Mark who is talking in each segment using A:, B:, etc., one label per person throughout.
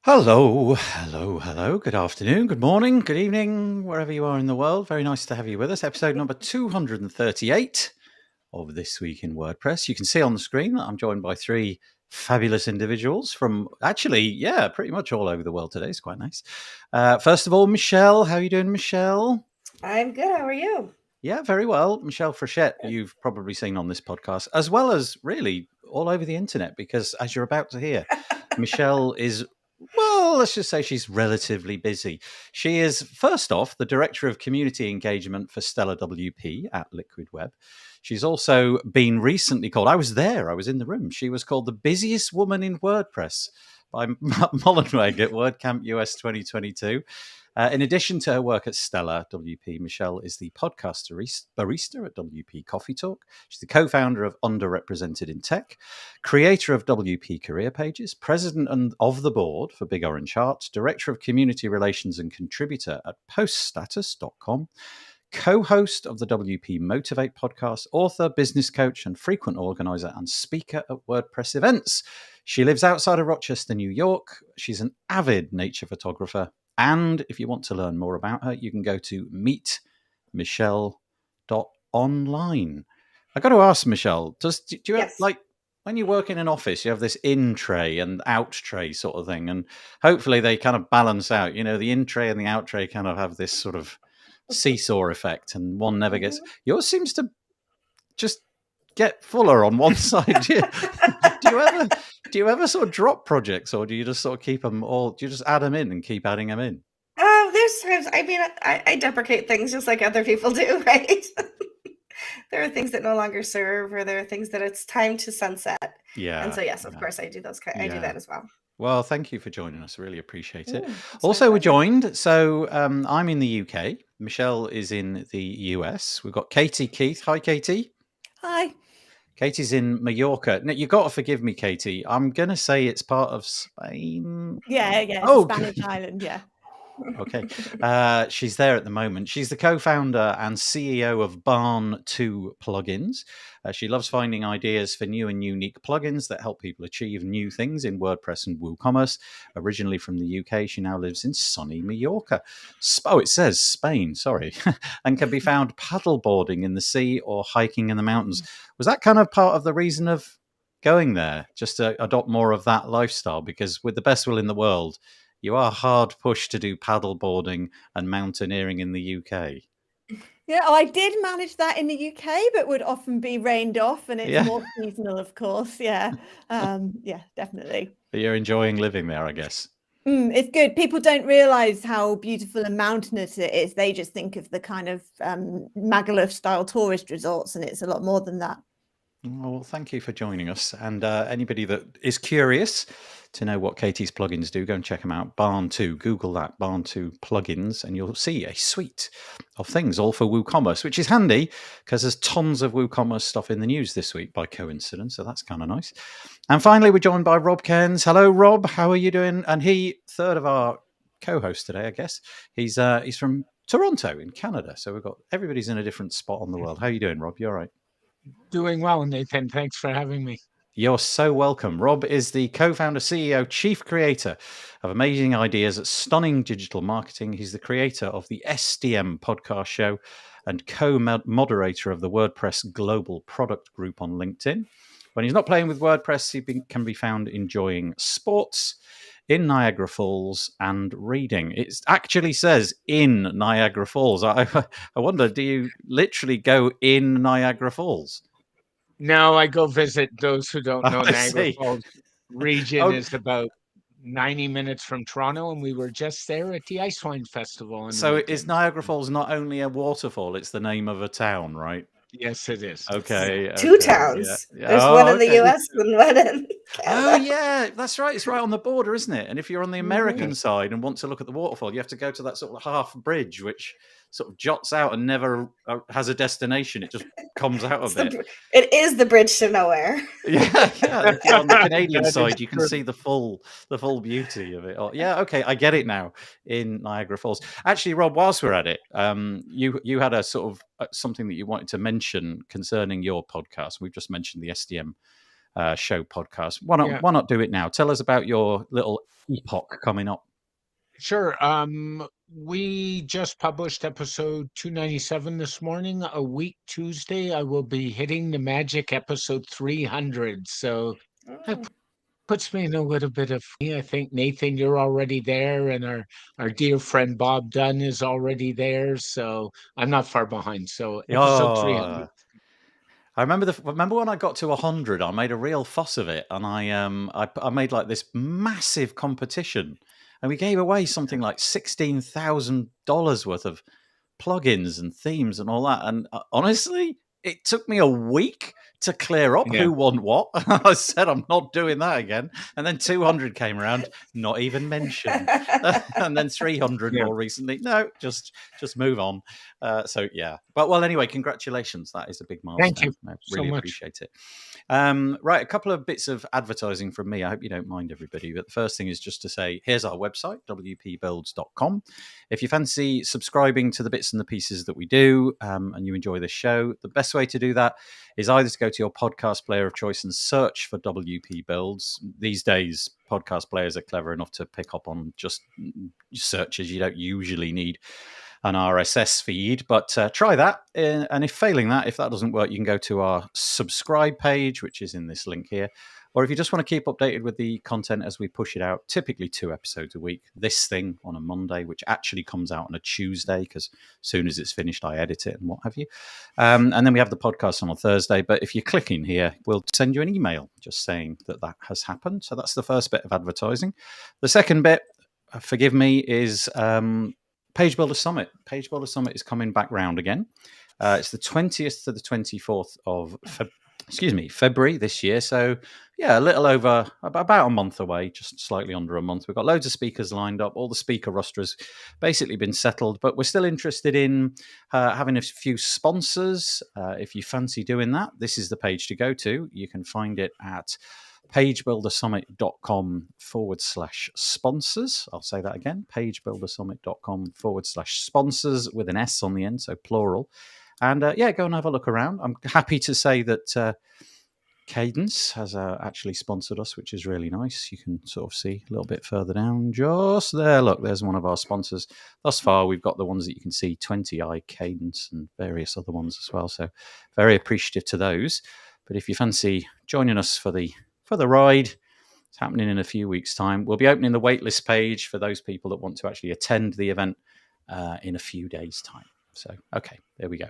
A: Hello, hello, hello. Good afternoon, good morning, good evening, wherever you are in the world. Very nice to have you with us. Episode number 238 of This Week in WordPress. You can see on the screen that I'm joined by three fabulous individuals from pretty much all over the world today. It's quite nice. First of all, Michelle. How are you doing, Michelle?
B: I'm good. How are you?
A: Yeah, very well. Michelle Frechette, you've probably seen on this podcast, as well as really all over the internet, because as you're about to hear, Michelle is, well, let's just say she's relatively busy. She is, first off, the Director of Community Engagement for Stellar WP at Liquid Web. She's also been recently called, I was in the room. She was called the busiest woman in WordPress by Matt Mullenweg at WordCamp US 2022. In addition to her work at Stellar WP, Michelle is the podcast barista at WP Coffee Talk. She's the co-founder of Underrepresented in Tech, creator of WP Career Pages, president of the board for Big Orange Heart, director of community relations and contributor at poststatus.com, co-host of the WP Motivate podcast, author, business coach, and frequent organizer and speaker at WordPress events. She lives outside of Rochester, New York. She's an avid nature photographer. And if you want to learn more about her, you can go to meetmichelle.online. I got to ask, Michelle, do you have, like, when you work in an office, you have this in tray and out tray sort of thing, and hopefully they kind of balance out. You know, the in tray and the out tray kind of have this sort of seesaw effect, and one never gets. Yours seems to just get fuller on one side. Do you ever sort of drop projects, or do you just sort of keep them all? Do you just add them in and keep adding them in?
B: There's times. I mean, I deprecate things just like other people do, right? There are things that no longer serve, or there are things that it's time to sunset.
A: Yeah.
B: And so, yes, of course, I do those. I do that as well.
A: Well, thank you for joining us. I really appreciate it. Also, we're joined. So I'm in the UK. Michelle is in the US. We've got Katie Keith. Hi, Katie.
C: Hi.
A: Katie's in Mallorca. Now, you've got to forgive me, Katie. I'm going to say it's part of Spain.
C: Yeah. It's a Spanish island, yeah.
A: Okay. She's there at the moment. She's the co-founder and CEO of Barn2 Plugins. She loves finding ideas for new and unique plugins that help people achieve new things in WordPress and WooCommerce. Originally from the UK, she now lives in sunny Mallorca. It says Spain, sorry. And can be found paddleboarding in the sea or hiking in the mountains. Was that kind of part of the reason of going there, just to adopt more of that lifestyle? Because with the best will in the world, you are hard pushed to do paddleboarding and mountaineering in the UK.
C: Yeah, I did manage that in the UK, but would often be rained off, and it's more seasonal, of course. Yeah, definitely.
A: But you're enjoying living there, I guess.
C: It's good. People don't realise how beautiful and mountainous it is. They just think of the kind of Magaluf-style tourist resorts, and it's a lot more than that.
A: Well, thank you for joining us. And anybody that is curious to know what Katie's plugins do, go and check them out. Barn2, Google that, Barn2 plugins, and you'll see a suite of things, all for WooCommerce, which is handy because there's tons of WooCommerce stuff in the news this week by coincidence, so that's kind of nice. And finally, we're joined by Rob Cairns. Hello, Rob. How are you doing? And third of our co-hosts today, I guess. He's from Toronto in Canada, so everybody's in a different spot on the world. How are you doing, Rob? You all right?
D: Doing well, Nathan. Thanks for having me.
A: You're so welcome. Rob is the co-founder, CEO, chief creator of amazing ideas at Stunning Digital Marketing. He's the creator of the SDM podcast show and co-moderator of the WordPress Global Product Group on LinkedIn. When he's not playing with WordPress, he can be found enjoying sports in Niagara Falls and reading. It actually says in Niagara Falls. I wonder, do you literally go in Niagara Falls?
D: No, I go visit those who don't know. Niagara Falls region is about 90 minutes from Toronto, and we were just there at the Ice Wine Festival.
A: So is Niagara Falls not only a waterfall, it's the name of a town, right?
D: Yes, it is.
A: Okay.
B: Two towns. Yeah. There's one in the US and one in Canada.
A: Oh, yeah, that's right. It's right on the border, isn't it? And if you're on the American side and want to look at the waterfall, you have to go to that sort of half bridge, which sort of jots out and never has a destination. It just comes out of it.
B: It is the bridge to nowhere.
A: Yeah. If you're on the Canadian side, you can see the full beauty of it. Yeah, okay, I get it now. In Niagara Falls, actually, Rob, whilst we're at it, you had a sort of something that you wanted to mention concerning your podcast. We've just mentioned the SDM show podcast. Why not do it now? Tell us about your little epoch coming up.
D: Sure. We just published episode 297 this morning. A week Tuesday, I will be hitting the magic episode 300. So that puts me in a little bit of, I think, Nathan, you're already there, and our dear friend Bob Dunn is already there. So I'm not far behind. So episode 300.
A: I remember when I got to 100, I made a real fuss of it, and I made like this massive competition, and we gave away something like $16,000 worth of plugins and themes and all that. And honestly, it took me a week to clear up who won what. I said, I'm not doing that again. And then 200 came around, not even mentioned. And then 300 more recently. No, just move on. But anyway, congratulations. That is a big milestone.
D: Thank you.
A: I really appreciate it. Right, a couple of bits of advertising from me. I hope you don't mind, everybody. But the first thing is just to say, here's our website, wpbuilds.com. If you fancy subscribing to the bits and the pieces that we do, and you enjoy this show, the best way to do that is either to go to your podcast player of choice and search for WP Builds. These days, podcast players are clever enough to pick up on just searches. You don't usually need an RSS feed, but try that. And if failing that, if that doesn't work, you can go to our subscribe page, which is in this link here. Or if you just want to keep updated with the content as we push it out, typically 2 episodes a week. This thing on a Monday, which actually comes out on a Tuesday, because as soon as it's finished, I edit it and what have you. And then we have the podcast on a Thursday. But if you click in here, we'll send you an email just saying that has happened. So that's the first bit of advertising. The second bit, forgive me, is Page Builder Summit. Page Builder Summit is coming back round again. It's the 20th to the 24th of February this year. So, a little over about a month away, just slightly under a month. We've got loads of speakers lined up. All the speaker roster has basically been settled, but we're still interested in having a few sponsors. If you fancy doing that, this is the page to go to. You can find it at pagebuildersummit.com/sponsors. I'll say that again, pagebuildersummit.com/sponsors with an S on the end, so plural. And go and have a look around. I'm happy to say that Cadence has actually sponsored us, which is really nice. You can sort of see a little bit further down, just there. Look, there's one of our sponsors. Thus far, we've got the ones that you can see, 20i, Cadence, and various other ones as well. So very appreciative to those. But if you fancy joining us for the ride, it's happening in a few weeks' time. We'll be opening the waitlist page for those people that want to actually attend the event in a few days' time. So, okay, there we go.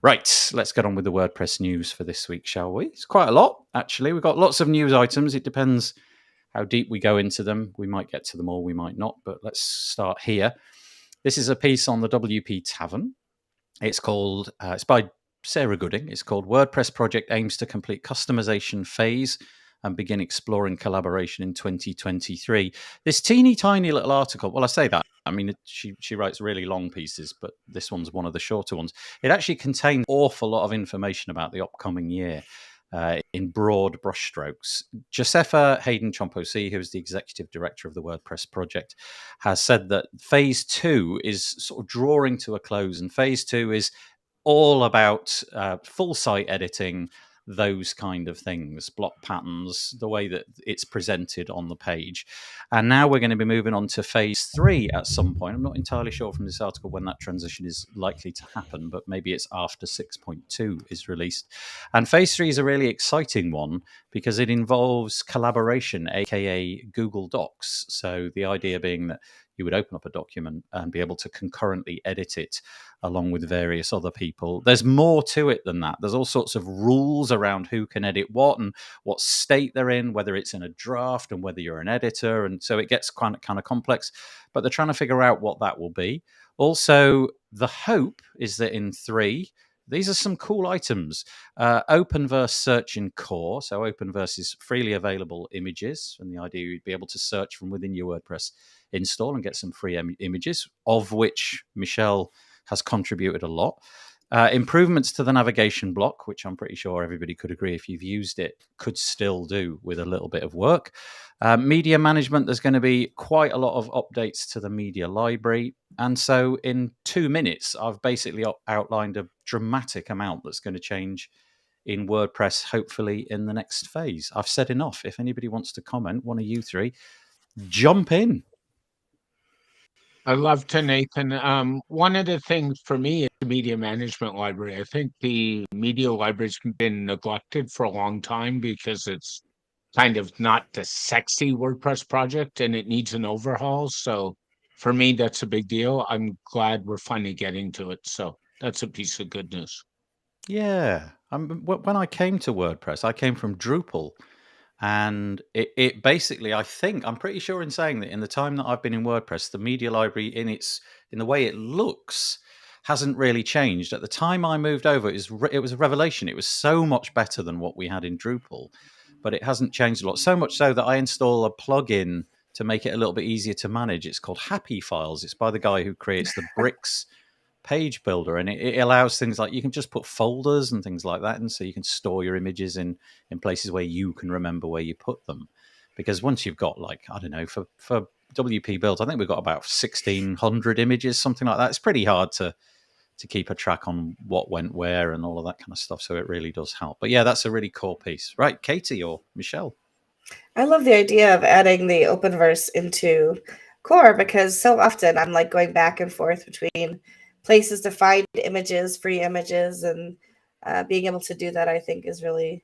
A: Right, let's get on with the WordPress news for this week, shall we? It's quite a lot, actually. We've got lots of news items. It depends how deep we go into them. We might get to them all, we might not, but let's start here. This is a piece on the WP Tavern. It's called, it's by Sarah Gooding. It's called WordPress Project Aims to Complete Customization Phase and Begin Exploring Collaboration in 2023. This teeny tiny little article, well, I say that, I mean, she writes really long pieces, but this one's one of the shorter ones. It actually contains an awful lot of information about the upcoming year in broad brushstrokes. Josepha Hayden-Chomphosy, who is the executive director of the WordPress project, has said that phase 2 is sort of drawing to a close, and phase 2 is all about full site editing, those kind of things, block patterns, the way that it's presented on the page. And now we're going to be moving on to phase 3 at some point. I'm not entirely sure from this article when that transition is likely to happen, but maybe it's after 6.2 is released. And phase 3 is a really exciting one because it involves collaboration, aka Google Docs. So the idea being that you would open up a document and be able to concurrently edit it along with various other people. There's more to it than that. There's all sorts of rules around who can edit what and what state they're in, whether it's in a draft and whether you're an editor. And so it gets kind of complex, but they're trying to figure out what that will be. Also, the hope is that in 3, these are some cool items. Openverse search in core. So Openverse is freely available images. And the idea you'd be able to search from within your WordPress install and get some free images, of which Michelle has contributed a lot. Improvements to the navigation block, which I'm pretty sure everybody could agree if you've used it, could still do with a little bit of work. Media management, there's going to be quite a lot of updates to the media library. And so in 2 minutes, I've basically outlined a dramatic amount that's going to change in WordPress, hopefully in the next phase. I've said enough. If anybody wants to comment, one of you three, jump in.
D: I love to, Nathan. One of the things for me is the media management library. I think the media library's been neglected for a long time because it's kind of not the sexy WordPress project and it needs an overhaul. So for me, that's a big deal. I'm glad we're finally getting to it. So that's a piece of good news.
A: Yeah. When I came to WordPress, I came from Drupal. And it basically, I'm pretty sure in saying that in the time that I've been in WordPress, the media library in the way it looks hasn't really changed. At the time I moved over, it was a revelation. It was so much better than what we had in Drupal, but it hasn't changed a lot. So much so that I install a plugin to make it a little bit easier to manage. It's called Happy Files. It's by the guy who creates the Bricks page builder, and it allows things like you can just put folders and things like that, and so you can store your images in places where you can remember where you put them. Because once you've got, like, I don't know, for WP Build, I think we've got about 1,600 images, something like that. It's pretty hard to keep a track on what went where and all of that kind of stuff. So it really does help. But yeah, that's a really core piece, right? Katie or Michelle?
B: I love the idea of adding the Openverse into core, because so often I'm like going back and forth between places to find images, free images, and being able to do that, I think, is really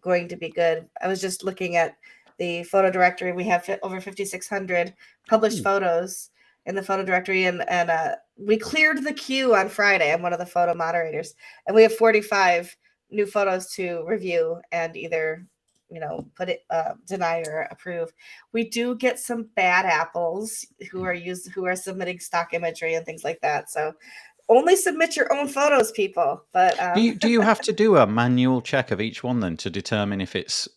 B: going to be good. I was just looking at the photo directory. We have over 5,600 published photos in the photo directory, and we cleared the queue on Friday. I'm one of the photo moderators, and we have 45 new photos to review and either put it, deny or approve. We do get some bad apples who are submitting stock imagery and things like that. So only submit your own photos, people. But
A: do you have to do a manual check of each one then to determine if it's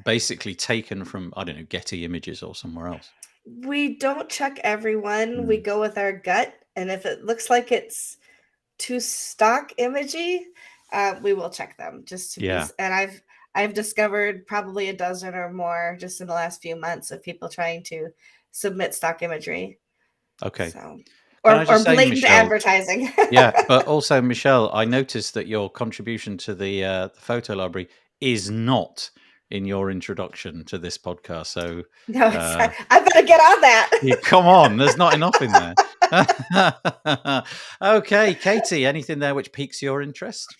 A: basically taken from, I don't know, Getty Images or somewhere else?
B: We don't check everyone. We go with our gut, and if it looks like it's too stock imagey, we will check them just to be. And I've discovered probably a dozen or more just in the last few months of people trying to submit stock imagery.
A: Okay.
B: So, or blatant
A: Michelle,
B: advertising.
A: Yeah, but also, Michelle, I noticed that your contribution to the photo library is not in your introduction to this podcast. So
B: no, I better get on that.
A: Come on, there's not enough in there. Okay, Katie, anything there which piques your interest?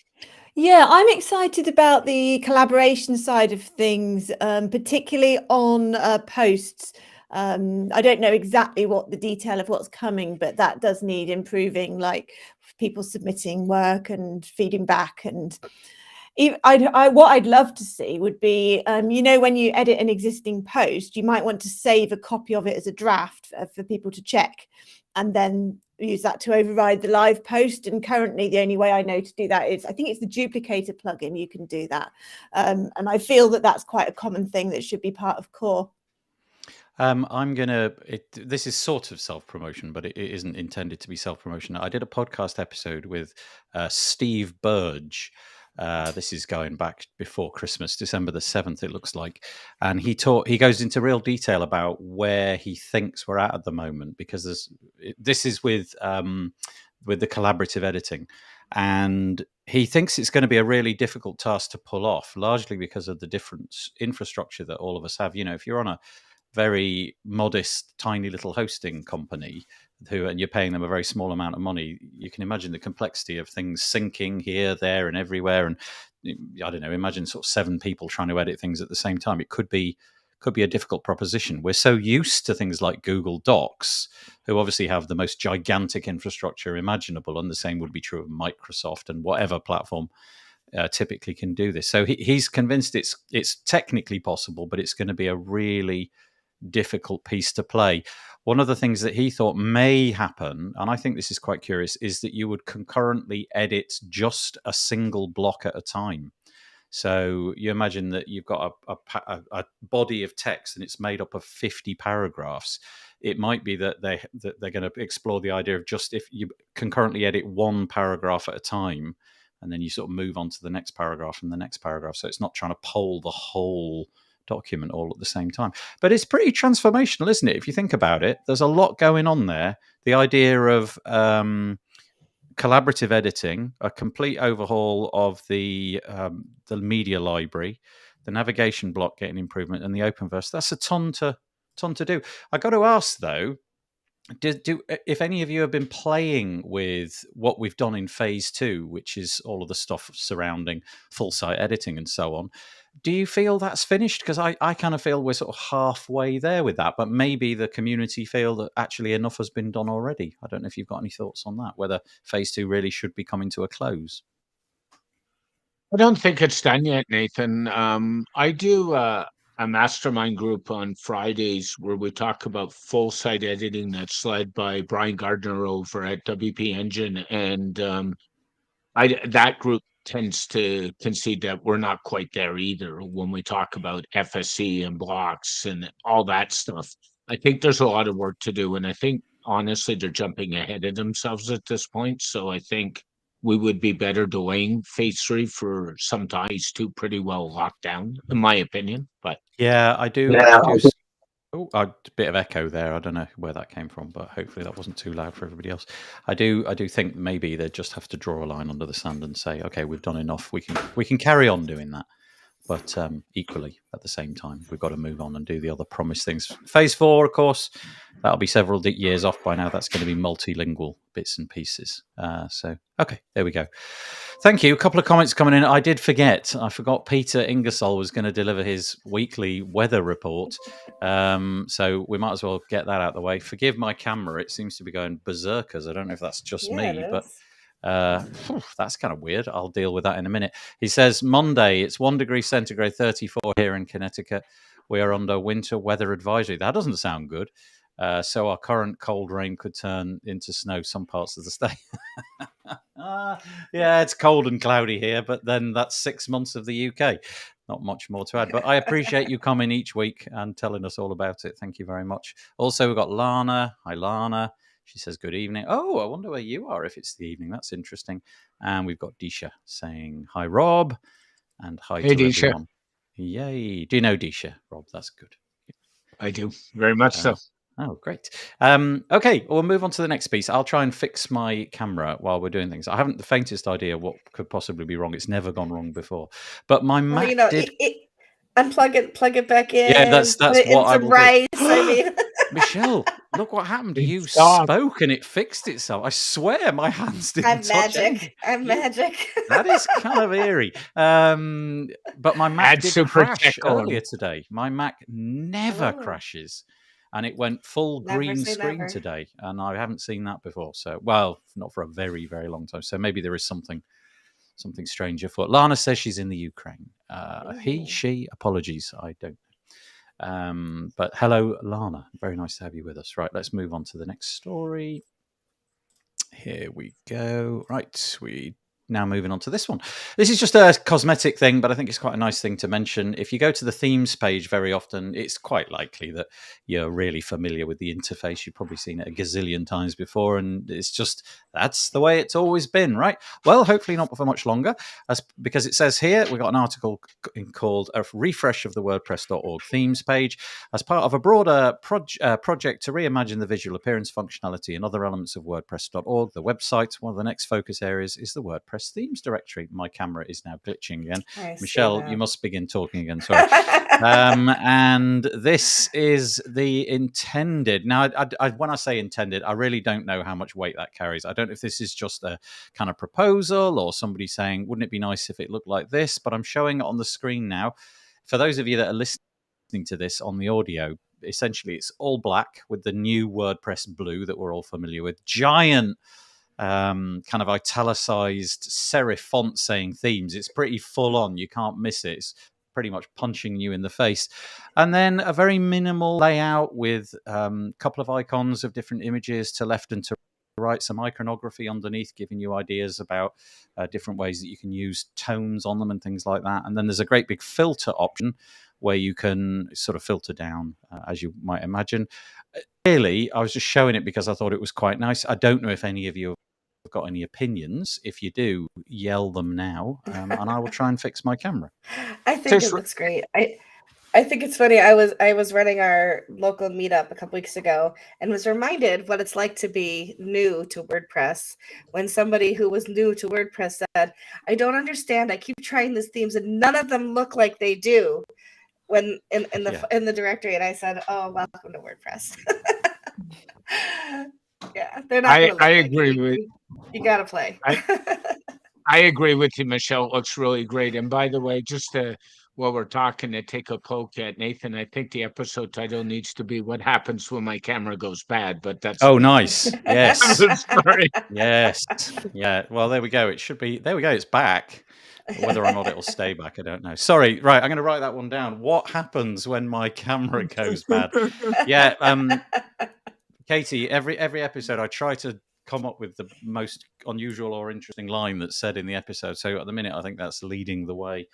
C: Yeah, I'm excited about the collaboration side of things, particularly on posts. I don't know exactly what the detail of what's coming, but that does need improving, like people submitting work and feeding back. And what I'd love to see would be, when you edit an existing post, you might want to save a copy of it as a draft for people to check, and then use that to override the live post. And currently the only way I know to do that is, I think it's the duplicator plugin. You can do that. And I feel that that's quite a common thing that should be part of core.
A: This is sort of self-promotion, but it isn't intended to be self-promotion. I did a podcast episode with Steve Burge. This is going back before Christmas, December the 7th, it looks like. And he goes into real detail about where he thinks we're at the moment, because this is with the collaborative editing. And he thinks it's going to be a really difficult task to pull off, largely because of the different infrastructure that all of us have. If you're on a very modest, tiny little hosting company and you're paying them a very small amount of money, you can imagine the complexity of things syncing here, there, and everywhere. And I don't know, imagine sort of 7 people trying to edit things at the same time. It could be a difficult proposition. We're so used to things like Google Docs, who obviously have the most gigantic infrastructure imaginable, and the same would be true of Microsoft and whatever platform typically can do this. So he's convinced it's technically possible, but it's going to be a really difficult piece to play. One of the things that he thought may happen, and I think this is quite curious, is that you would concurrently edit just a single block at a time. So you imagine that you've got a body of text and it's made up of 50 paragraphs. It might be that they're going to explore the idea of just if you concurrently edit one paragraph at a time, and then you sort of move on to the next paragraph and the next paragraph. So it's not trying to poll the whole document all at the same time. But it's pretty transformational, isn't it? If you think about it, there's a lot going on there. The idea of collaborative editing, a complete overhaul of the media library, the navigation block getting improvement, and the Openverse. That's a ton to do. I got to ask though, if any of you have been playing with what we've done in phase 2, which is all of the stuff surrounding full site editing and so on, do you feel that's finished? Because I kind of feel we're sort of halfway there with that, but maybe the community feel that actually enough has been done already. I don't know if you've got any thoughts on that, whether phase 2 really should be coming to a close.
D: I don't think it's done yet, Nathan. I do a mastermind group on Fridays where we talk about full site editing that's led by Brian Gardner over at WP Engine. And that group tends to concede that we're not quite there either when we talk about FSC and blocks and all that stuff. I think there's a lot of work to do. And I think, honestly, they're jumping ahead of themselves at this point. So I think we would be better delaying phase 3 for some time. Phase 2 pretty well locked down, in my opinion. But
A: yeah, I do. I do. Oh, a bit of echo there. I don't know where that came from, but hopefully that wasn't too loud for everybody else. I do think maybe they just have to draw a line under the sand and say, okay, we've done enough. We can carry on doing that. But equally, at the same time, we've got to move on and do the other promised things. Phase 4, of course, that'll be several years off by now. That's going to be multilingual bits and pieces. So, okay, there we go. Thank you. A couple of comments coming in. I forgot Peter Ingersoll was going to deliver his weekly weather report. So we might as well get that out of the way. Forgive my camera. It seems to be going berserkers. I don't know if that's just me, but that's kind of weird. I'll deal with that in a minute. He says Monday, it's 1 degree centigrade, 34 here in Connecticut. We are under winter weather advisory. That doesn't sound good. So our current cold rain could turn into snow some parts of the state. Yeah, it's cold and cloudy here, but then that's 6 months of the UK. Not much more to add, but I appreciate you coming each week and telling us all about it. Thank you very much. Also, we've got Lana. Hi, Lana. She says, good evening. Oh, I wonder where you are if it's the evening. That's interesting. And we've got Disha saying, hi, Rob. And hi to
D: Disha.
A: everyone. Yay. Do you know Disha, Rob? That's good.
D: I do. Very much so.
A: Oh, great. Okay, we'll move on to the next piece. I'll try and fix my camera while we're doing things. I haven't the faintest idea what could possibly be wrong. It's never gone wrong before. But my Mac did...
B: Unplug it, plug it back in.
A: Yeah, that's what I will
B: rice, do. I mean...
A: Michelle, look what happened. You spoke and it fixed itself. I swear my hands didn't touch anything.
B: I'm magic.
A: That is kind of eerie. But my Mac did crash earlier today. My Mac never crashes. And it went full green screen today. And I haven't seen that before. So, well, not for a very, very long time. So maybe there is something strange afoot. Lana says she's in the Ukraine. She, apologies. I don't know. But hello, Lana. Very nice to have you with us. Right, let's move on to the next story. Here we go. Right, we now moving on to this one. This is just a cosmetic thing, but I think it's quite a nice thing to mention. If you go to the themes page very often, it's quite likely that you're really familiar with the interface. You've probably seen it a gazillion times before, and it's just, that's the way it's always been, right? Well, hopefully not for much longer, because it says here, we've got an article called A Refresh of the WordPress.org themes page as part of a broader project to reimagine the visual appearance, functionality, and other elements of WordPress.org, the website. One of the next focus areas is the WordPress themes directory. My camera is now glitching again. Michelle, you must begin talking again. Sorry. And this is the intended. Now, when I say intended, I really don't know how much weight that carries. I don't know if this is just a kind of proposal or somebody saying, wouldn't it be nice if it looked like this? But I'm showing it on the screen now. For those of you that are listening to this on the audio, essentially it's all black with the new WordPress blue that we're all familiar with. Giant kind of italicized serif font saying themes. It's pretty full on. You can't miss it. It's pretty much punching you in the face. And then a very minimal layout with a couple of icons of different images to left and to right, some iconography underneath giving you ideas about different ways that you can use tones on them and things like that. And then there's a great big filter option where you can sort of filter down, as you might imagine. Really, I was just showing it because I thought it was quite nice. I don't know if any of you have got any opinions. If you do, yell them now, and I will try and fix my camera.
B: I think it looks great. I think it's funny. I was running our local meetup a couple weeks ago and was reminded what it's like to be new to WordPress. When somebody who was new to WordPress said, "I don't understand. I keep trying these themes and none of them look like they do." When in the directory, and I said, "Oh, welcome to WordPress." Yeah, they're not going to look
D: I
B: like
D: agree
B: it.
D: with
B: You got to play.
D: I agree with you, Michelle. It looks really great. And by the way, just while we're talking, to take a poke at Nathan, I think the episode title needs to be "What Happens When My Camera Goes Bad." But that's
A: Oh, nice. Yes.
D: another story.
A: Yes. Yeah. Well, there we go. It should be. There we go. It's back. Whether or not it'll stay back, I don't know. Sorry. Right. I'm going to write that one down. What happens when my camera goes bad? Yeah. Katie, every episode I try to come up with the most unusual or interesting line that's said in the episode. So at the minute, I think that's leading the way.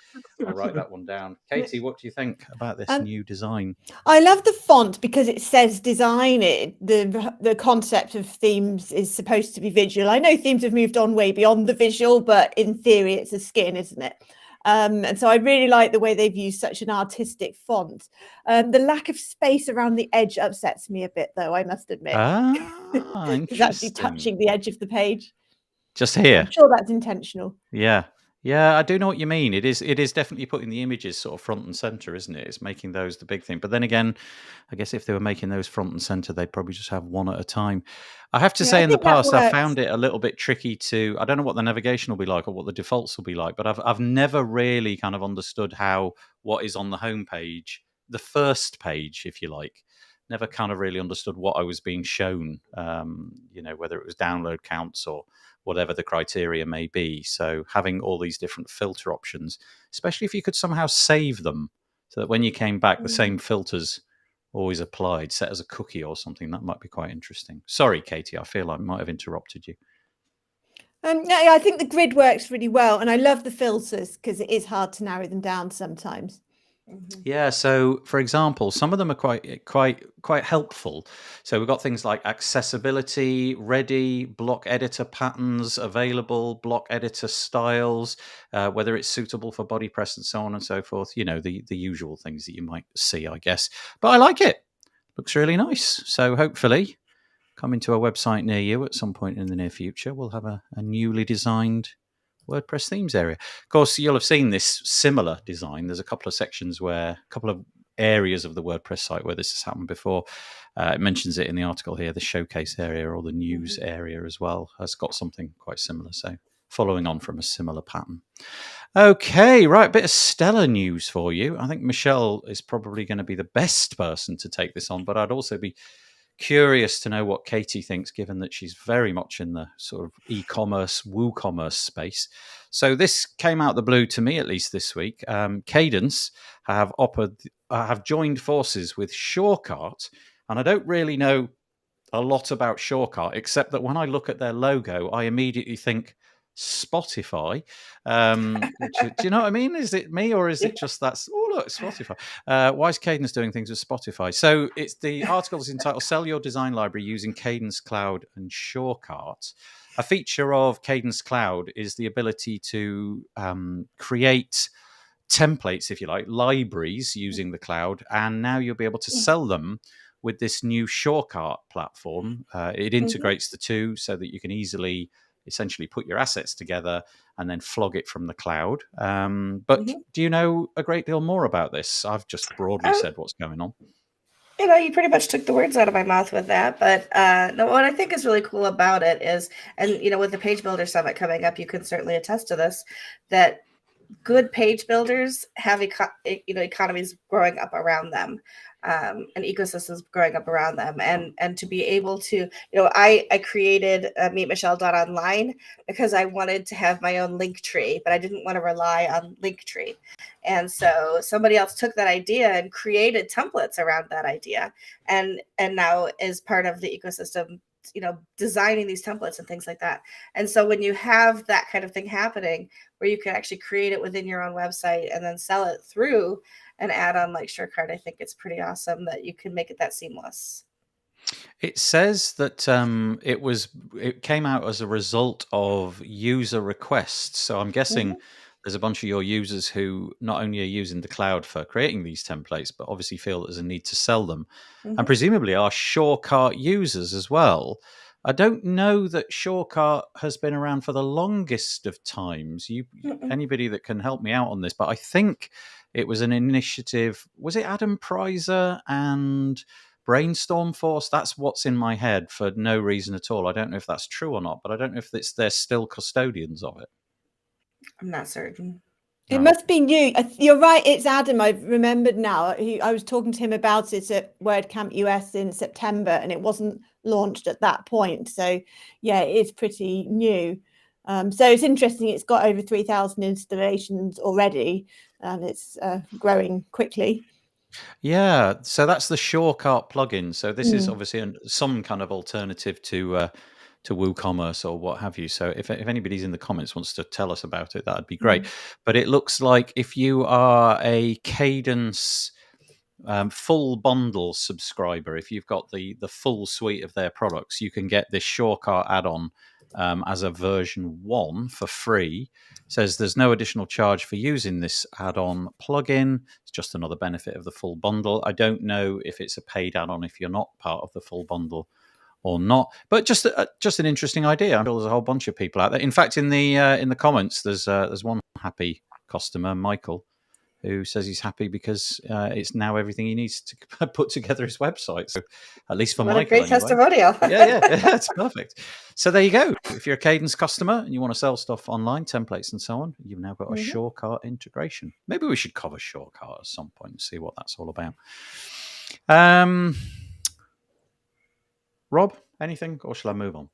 A: I'll write that one down. Katie, what do you think about this new design?
C: I love the font because it says design. The concept of themes is supposed to be visual. I know themes have moved on way beyond the visual, but in theory, it's a skin, isn't it? And so I really like the way they've used such an artistic font. The lack of space around the edge upsets me a bit, though, I must admit. It's actually touching the edge of the page.
A: Just here.
C: I'm sure that's intentional.
A: Yeah. Yeah, I do know what you mean. It is definitely putting the images sort of front and center, isn't it? It's making those the big thing. But then again, I guess if they were making those front and center, they'd probably just have one at a time. I have to say, in the past, I found it a little bit tricky to. I don't know what the navigation will be like or what the defaults will be like, but I've never really kind of understood how what is on the homepage, the first page, if you like, never kind of really understood what I was being shown. Whether it was download counts or whatever the criteria may be. So having all these different filter options, especially if you could somehow save them so that when you came back, the same filters always applied, set as a cookie or something, that might be quite interesting. Sorry, Katie, I feel I might have interrupted you.
C: Yeah, I think the grid works really well. And I love the filters because it is hard to narrow them down sometimes.
A: Yeah, so for example, some of them are quite helpful. So we've got things like accessibility, ready, block editor patterns available, block editor styles, whether it's suitable for body press and so on and so forth. You know, the usual things that you might see, I guess. But I like it. Looks really nice. So hopefully, coming to a website near you at some point in the near future, we'll have a newly designed WordPress themes area. Of course, you'll have seen this similar design. There's a couple of areas of the WordPress site where this has happened before. It mentions it in the article here. The showcase area or the news area as well has got something quite similar. So following on from a similar pattern. Okay, right. A bit of stellar news for you. I think Michelle is probably going to be the best person to take this on, but I'd also be curious to know what Katie thinks, given that she's very much in the sort of e-commerce, WooCommerce space. So this came out the blue to me, at least this week. Cadence have joined forces with Shawcar, and I don't really know a lot about Shawcar, except that when I look at their logo, I immediately think Spotify. Do you know what I mean? Is it me or is it just that's? Oh, look, Spotify. Why is Cadence doing things with Spotify? So it's the article is entitled "Sell Your Design Library Using Cadence Cloud and Shawcar." A feature of Cadence Cloud is the ability to create templates, if you like, libraries using the cloud, and now you'll be able to sell them with this new Shawcar platform. It integrates the two so that you can easily essentially put your assets together and then flog it from the cloud. But do you know a great deal more about this? I've just broadly said what's going on.
B: You pretty much took the words out of my mouth with that. But no, what I think is really cool about it is, and with the Page Builder Summit coming up, you can certainly attest to this, that good page builders have economies growing up around them, and ecosystems growing up around them, and to be able to, I created meetmichelle.online because I wanted to have my own link tree, but I didn't want to rely on Linktree. And so somebody else took that idea and created templates around that idea, and now is part of the ecosystem, designing these templates and things like that. And so when you have that kind of thing happening where you can actually create it within your own website and then sell it through an add-on like Shawcar, I think it's pretty awesome that you can make it that seamless.
A: It says that it came out as a result of user requests. So I'm guessing there's a bunch of your users who not only are using the cloud for creating these templates, but obviously feel there's a need to sell them, and presumably are Shawcar users as well. I don't know that Shawcar has been around for the longest of times. Anybody that can help me out on this, but I think it was an initiative. Was it Adam Preiser and Brainstorm Force? That's what's in my head for no reason at all. I don't know if that's true or not, but I don't know if they're still custodians of it.
B: I'm not certain.
C: It must be new. You're right. It's Adam. I've remembered now. I was talking to him about it at WordCamp US in September, and it wasn't launched at that point. So, yeah, it is pretty new. So it's interesting. It's got over 3,000 installations already, and it's growing quickly.
A: Yeah. So that's the Shawcar plugin. So this is obviously some kind of alternative to WooCommerce or what have you. So if anybody's in the comments wants to tell us about it, that'd be great. But it looks like if you are a Cadence full bundle subscriber, if you've got the full suite of their products, you can get this Shawcar add-on as a version 1 for free. It says there's no additional charge for using this add-on plugin. It's just another benefit of the full bundle. I don't know if it's a paid add-on if you're not part of the full bundle or not, but just an interesting idea. I'm sure there's a whole bunch of people out there. In fact, in the comments, there's one happy customer, Michael, who says he's happy because it's now everything he needs to put together his website. So at least for
B: what
A: Michael,
B: a great testimonial.
A: yeah, it's perfect. So there you go. If you're a Cadence customer and you want to sell stuff online, templates and so on, you've now got a Shawcar integration. Maybe we should cover Shawcar at some point and see what that's all about. Rob, anything, or shall I move on?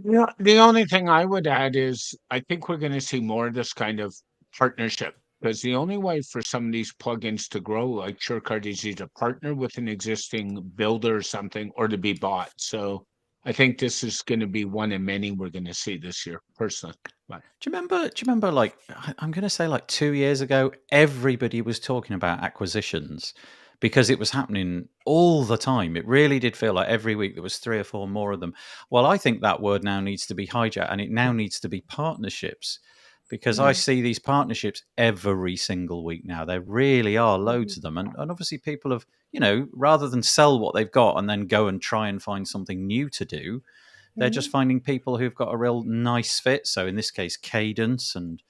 D: Yeah, the only thing I would add is I think we're going to see more of this kind of partnership, because the only way for some of these plugins to grow, like Shawcar, is either partner with an existing builder or something, or to be bought. So I think this is going to be one of many we're going to see this year, personally. But
A: Do you remember, like, I'm going to say like 2 years ago, everybody was talking about acquisitions because it was happening all the time. It really did feel like every week there was 3 or 4 more of them. Well, I think that word now needs to be hijacked, and it now needs to be partnerships, because I see these partnerships every single week now. There really are loads of them. And obviously people have, rather than sell what they've got and then go and try and find something new to do, they're just finding people who've got a real nice fit. So in this case, Cadence and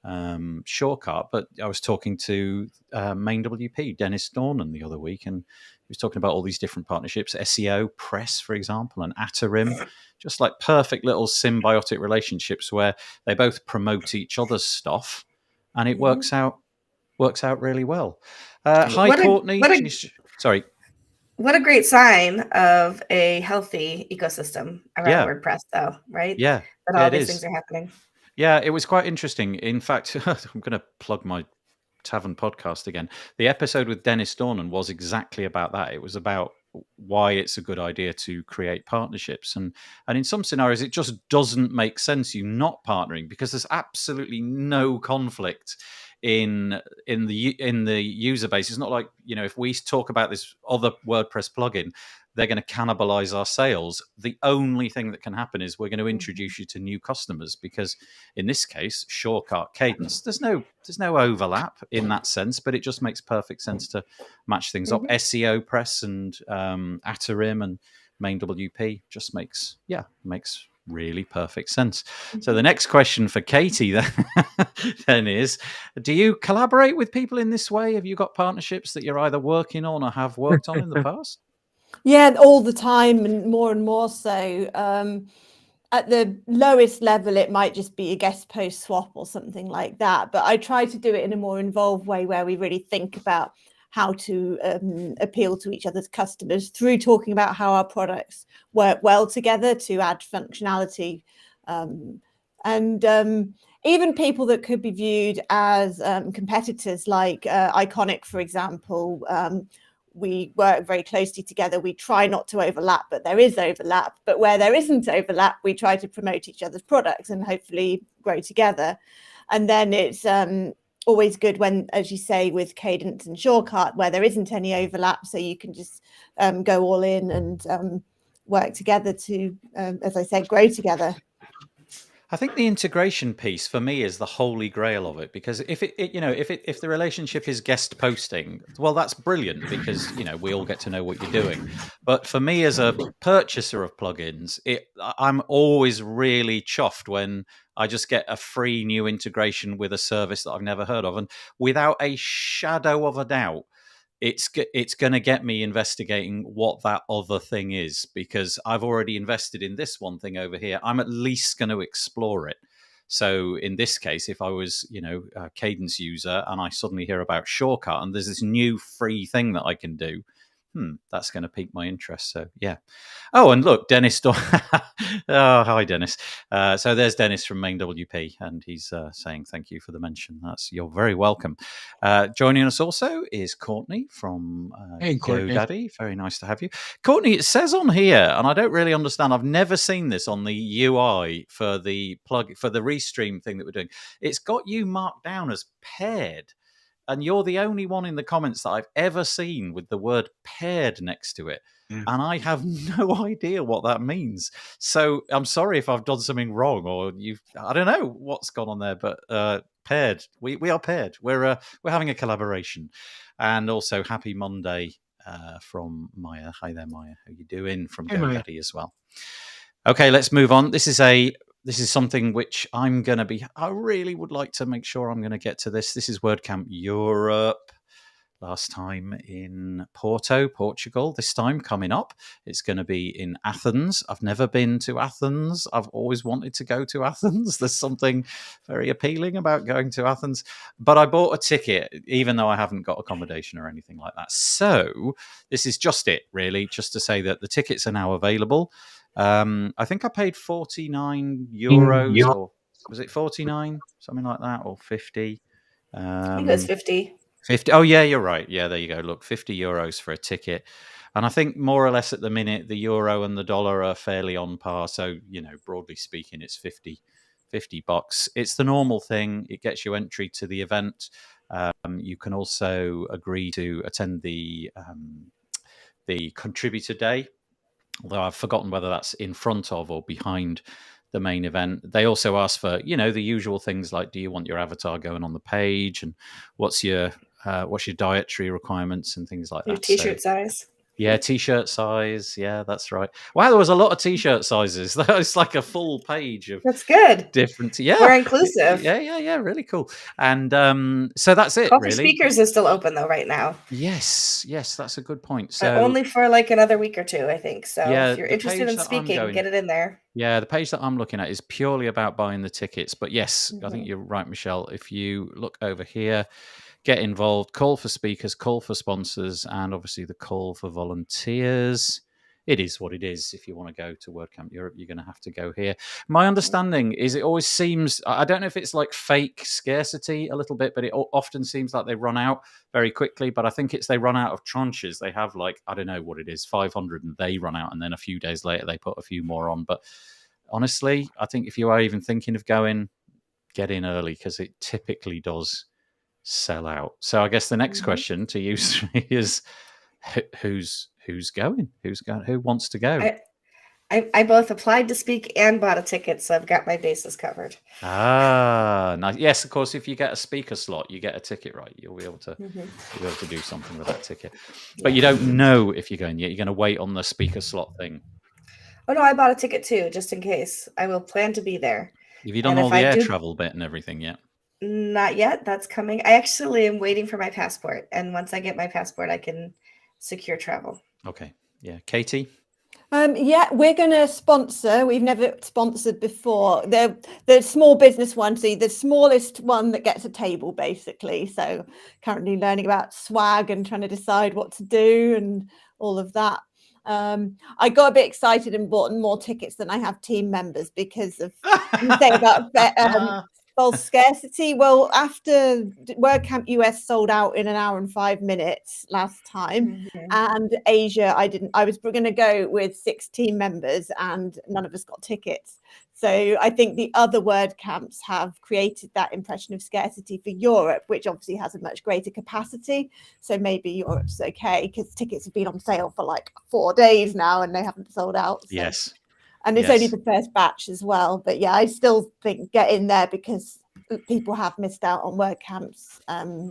A: Shawcar. But I was talking to Main WP, Dennis Dornan, the other week, and he was talking about all these different partnerships, SEO, Press, for example, and Atarim, just like perfect little symbiotic relationships where they both promote each other's stuff, and it works out really well. Hi, Courtney. Sorry.
B: What a great sign of a healthy ecosystem around WordPress, though, right?
A: Yeah.
B: That all these things are happening.
A: Yeah, it was quite interesting. In fact, I'm going to plug my Tavern podcast again. The episode with Dennis Dornan was exactly about that. It was about why it's a good idea to create partnerships, and in some scenarios it just doesn't make sense you not partnering, because there's absolutely no conflict in the user base. It's not like, if we talk about this other WordPress plugin, they're going to cannibalize our sales. The only thing that can happen is we're going to introduce you to new customers, because in this case, Shawcar, Cadence, there's no overlap in that sense, but it just makes perfect sense to match things up. SEO, Press, and Atarim and Main WP just makes really perfect sense. So the next question for Katie then is, do you collaborate with people in this way? Have you got partnerships that you're either working on or have worked on in the past?
C: Yeah, all the time, and more so. At the lowest level, it might just be a guest post swap or something like that. But I try to do it in a more involved way where we really think about how to appeal to each other's customers through talking about how our products work well together to add functionality. Even people that could be viewed as competitors, like Iconic, for example. We work very closely together. We try not to overlap, but there is overlap. But where there isn't overlap, we try to promote each other's products and hopefully grow together. And then it's always good when, as you say, with Cadence and Shawcar, where there isn't any overlap, so you can just go all in and work together to, as I said, grow together.
A: I think the integration piece for me is the holy grail of it, because if if the relationship is guest posting, well, that's brilliant because we all get to know what you're doing. But for me as a purchaser of plugins, I'm always really chuffed when I just get a free new integration with a service that I've never heard of, and without a shadow of a doubt, it's going to get me investigating what that other thing is, because I've already invested in this one thing over here. I'm at least going to explore it. So in this case, if I was, a Cadence user and I suddenly hear about Shawcar and there's this new free thing that I can do, that's going to pique my interest. So yeah. Oh, and look, Dennis. Oh, hi, Dennis. So there's Dennis from Main WP, and he's saying thank you for the mention. You're very welcome. Joining us also is Courtney from
D: Hey, Courtney.
A: GoDaddy. Very nice to have you, Courtney. It says on here, and I don't really understand. I've never seen this on the UI for the Restream thing that we're doing. It's got you marked down as paired. And you're the only one in the comments that I've ever seen with the word paired next to it.
D: Yeah.
A: And I have no idea what that means. So I'm sorry if I've done something wrong, or I don't know what's gone on there, but paired. We are paired. We're having a collaboration. And also happy Monday from Maya. Hi there, Maya. How you doing? From GoDaddy as well. Okay, let's move on. This is something which I really would like to make sure I'm going to get to this. This is WordCamp Europe. Last time in Porto, Portugal. This time coming up, it's going to be in Athens. I've never been to Athens. I've always wanted to go to Athens. There's something very appealing about going to Athens. But I bought a ticket, even though I haven't got accommodation or anything like that. So this is just it, really, just to say that the tickets are now available. I think I paid 49 euros, or was it 49? Something like that, or 50?
B: I think it was 50.
A: 50. Oh, yeah, you're right. Yeah, there you go. Look, 50 euros for a ticket. And I think more or less at the minute, the euro and the dollar are fairly on par. So, broadly speaking, it's $50. It's the normal thing. It gets you entry to the event. You can also agree to attend the contributor day, although I've forgotten whether that's in front of or behind the main event. They also ask for, the usual things like, do you want your avatar going on the page, and what's your dietary requirements and things like that.
B: Your t-shirt size.
A: Yeah, t-shirt size. Yeah, that's right. Wow, there was a lot of t-shirt sizes. That was like a full page of.
B: That's good.
A: Different. Yeah,
B: we're inclusive.
A: Yeah. Really cool. And so that's it.
B: Coffee
A: really.
B: Speakers is still open though right now.
A: Yes, that's a good point. So
B: only for like another week or two, I think. So
A: yeah,
B: if you're interested in speaking, get it in there.
A: Yeah, the page that I'm looking at is purely about buying the tickets. But yes, I think you're right, Michelle. If you look over here, get involved, call for speakers, call for sponsors, and obviously the call for volunteers. It is what it is. If you want to go to WordCamp Europe, you're going to have to go here. My understanding is it always seems, I don't know if it's like fake scarcity a little bit, but it often seems like they run out very quickly. But I think they run out of tranches. They have like, I don't know what it is, 500, and they run out. And then a few days later, they put a few more on. But honestly, I think if you are even thinking of going, get in early, because it typically does sell out. So I guess the next question to you is, who's going? Who wants to go?
B: I both applied to speak and bought a ticket, so I've got my bases covered.
A: Nice. Yes, of course. If you get a speaker slot, you get a ticket, right? You'll be able to do something with that ticket. But you don't know if you're going yet. You're going to wait on the speaker slot thing.
B: Oh no, I bought a ticket too, just in case. I will plan to be there.
A: Have you done all the air travel bit and everything yet?
B: Not yet. That's coming. I actually am waiting for my passport, and once I get my passport, I can secure travel.
A: Okay. Yeah. Katie?
C: Yeah, we're going to sponsor. We've never sponsored before. The small business one, so the smallest one that gets a table, basically. So currently learning about swag and trying to decide what to do and all of that. I got a bit excited and bought more tickets than I have team members because of the thing about false scarcity. Well, after WordCamp US sold out in an hour and 5 minutes last time, and Asia, I was going to go with 6 team members and none of us got tickets. So I think the other WordCamps have created that impression of scarcity for Europe, which obviously has a much greater capacity. So maybe Europe's okay because tickets have been on sale for like 4 days now and they haven't sold out. So.
A: Yes.
C: And it's only
A: Yes.
C: the first batch as well. But yeah, I still think get in there because people have missed out on WordCamps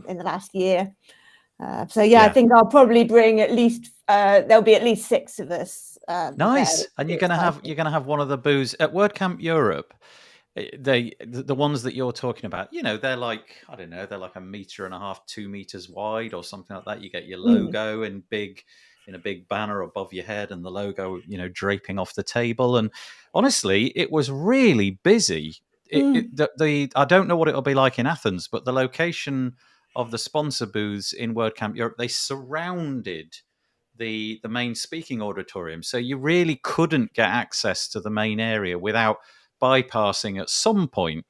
C: in the last year. So yeah, I think I'll probably bring at least there'll be at least 6 of us.
A: Nice. And you're gonna have one of the booths at WordCamp Europe. The ones that you're talking about, they're like, I don't know, they're like 1.5 meters, 2 meters wide or something like that. You get your logo in a big banner above your head, and the logo, draping off the table. And honestly, it was really busy. I don't know what it'll be like in Athens, but the location of the sponsor booths in WordCamp Europe, they surrounded the main speaking auditorium, so you really couldn't get access to the main area without bypassing at some point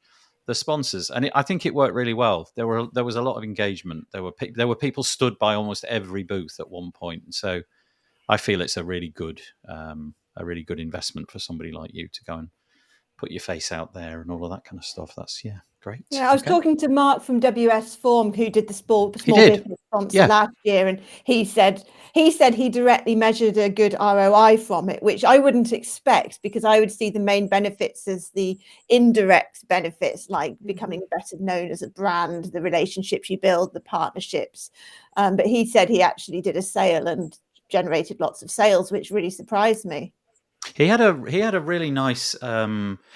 A: the sponsors. And I think it worked really well. There was a lot of engagement. There were people stood by almost every booth at one point, and so I feel it's a really good investment for somebody like you to go and put your face out there and all of that kind of stuff. That's great.
C: Yeah, I was talking to Mark from WS Form, who did the small
A: did.
C: business sponsor last year, and he said he directly measured a good ROI from it, which I wouldn't expect, because I would see the main benefits as the indirect benefits, like becoming better known as a brand, the relationships you build, the partnerships. But he said he actually did a sale and generated lots of sales, which really surprised me.
A: He had a really nice.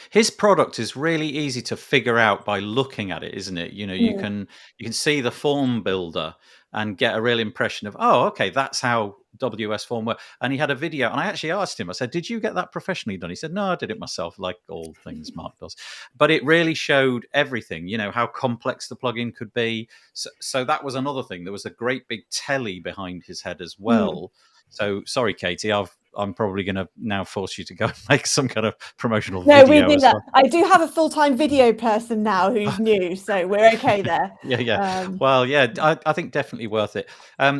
A: His product is really easy to figure out by looking at it, isn't it? You can see the form builder and get a real impression of, oh, okay, that's how WS Form works. And he had a video, and I actually asked him. I said, "Did you get that professionally done?" He said, "No, I did it myself, like all things Mark does." But it really showed everything. How complex the plugin could be. So that was another thing. There was a great big telly behind his head as well. So sorry, Katie, I'm probably going to now force you to go and make some kind of promotional video.
C: No, we do that. I do have a full-time video person now who's new, so we're okay there.
A: Well, I think definitely worth it.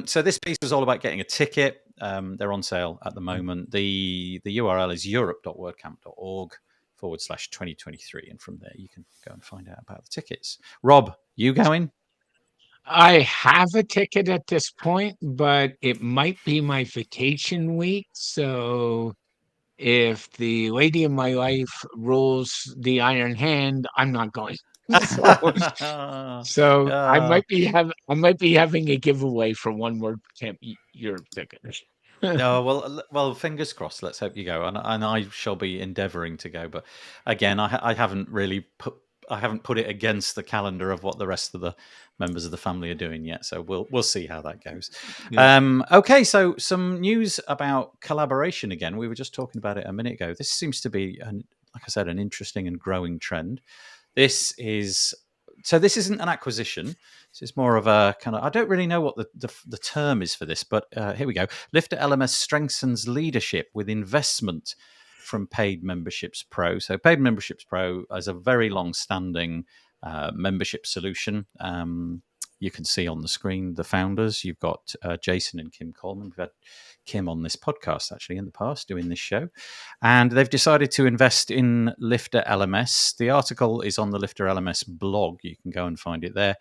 A: So this piece was all about getting a ticket. They're on sale at the moment. The URL is europe.wordcamp.org/2023, and from there you can go and find out about the tickets. Rob, you going?
D: I have a ticket at this point, but it might be my vacation week. So if the lady in my life rules the iron hand, I'm not going. So I might be having a giveaway for one WordCamp Europe ticket.
A: Well, fingers crossed. Let's hope you go, and I shall be endeavouring to go. But again, I haven't really put it against the calendar of what the rest of the members of the family are doing yet. So we'll see how that goes. Okay, so some news about collaboration again. We were just talking about it a minute ago. This seems to be, like I said, an interesting and growing trend. This isn't an acquisition. This is more of a kind of, I don't really know what the term is for this, but here we go. Lifter LMS strengthens leadership with investment from Paid Memberships Pro. So Paid Memberships Pro is a very long-standing membership solution. You can see on the screen the founders. You've got Jason and Kim Coleman. We've had Kim on this podcast actually in the past doing this show. And they've decided to invest in Lifter LMS. The article is on the Lifter LMS blog. You can go and find it there.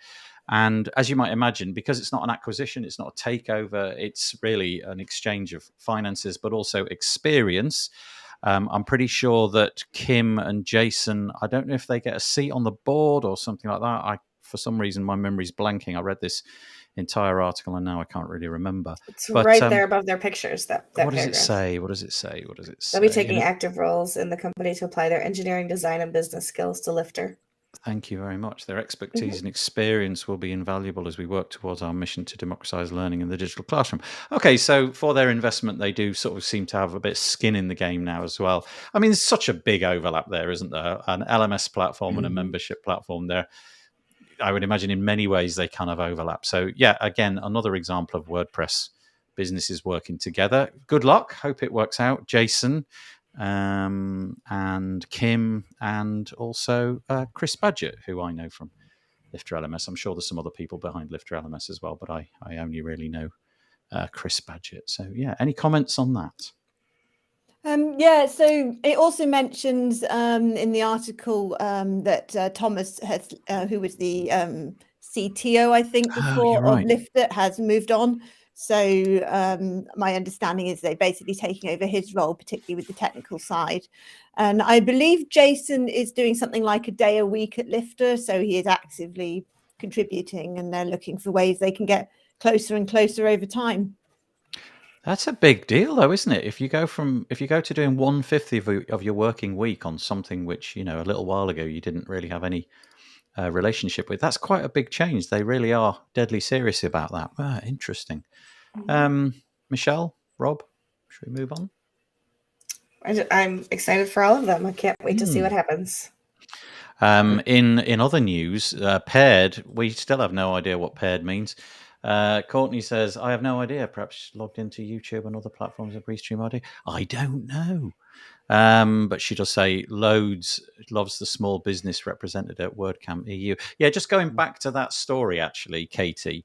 A: And as you might imagine, because it's not an acquisition, it's not a takeover, it's really an exchange of finances, but also experience. I'm pretty sure that Kim and Jason, I don't know if they get a seat on the board or something like that. For some reason, my memory's blanking. I read this entire article and now I can't really remember.
B: It's right there above their pictures. That
A: what does
B: paragraph.
A: What does it say?
B: They'll be taking active roles in the company to apply their engineering, design, and business skills to Lifter.
A: Thank you very much. Their expertise and experience will be invaluable as we work towards our mission to democratize learning in the digital classroom. Okay, so for their investment, they do sort of seem to have a bit of skin in the game now as well. I mean, there's such a big overlap there, isn't there? An LMS platform and a membership platform there. I would imagine in many ways they kind of overlap. So yeah, again, another example of WordPress businesses working together. Good luck. Hope it works out. Jason and Kim and also Chris Badgett, who I know from Lifter LMS. I'm sure there's some other people behind Lifter LMS as well, but I only really know Chris Badgett. So yeah, any comments on that?
C: So it also mentions in the article that Thomas has, who was the CTO, I think, before of Lifter, has moved on So my understanding is they're basically taking over his role, particularly with the technical side. And I believe Jason is doing something like a day a week at Lifter. So he is actively contributing, and they're looking for ways they can get closer and closer over time.
A: That's a big deal, though, isn't it? If you go to doing 1/5 of your working week on something which, a little while ago you didn't really have any relationship with, that's quite a big change. They really are deadly serious about that. Ah, interesting. Michelle, Rob, should we move on?
B: I'm excited for all of them. I can't wait to see what happens.
A: In other news, paired, we still have no idea what paired means. Courtney says, I have no idea. Perhaps logged into YouTube and other platforms of Restream ID. I don't know. But she does say loves the small business represented at WordCamp EU. Yeah, just going back to that story, actually, Katie.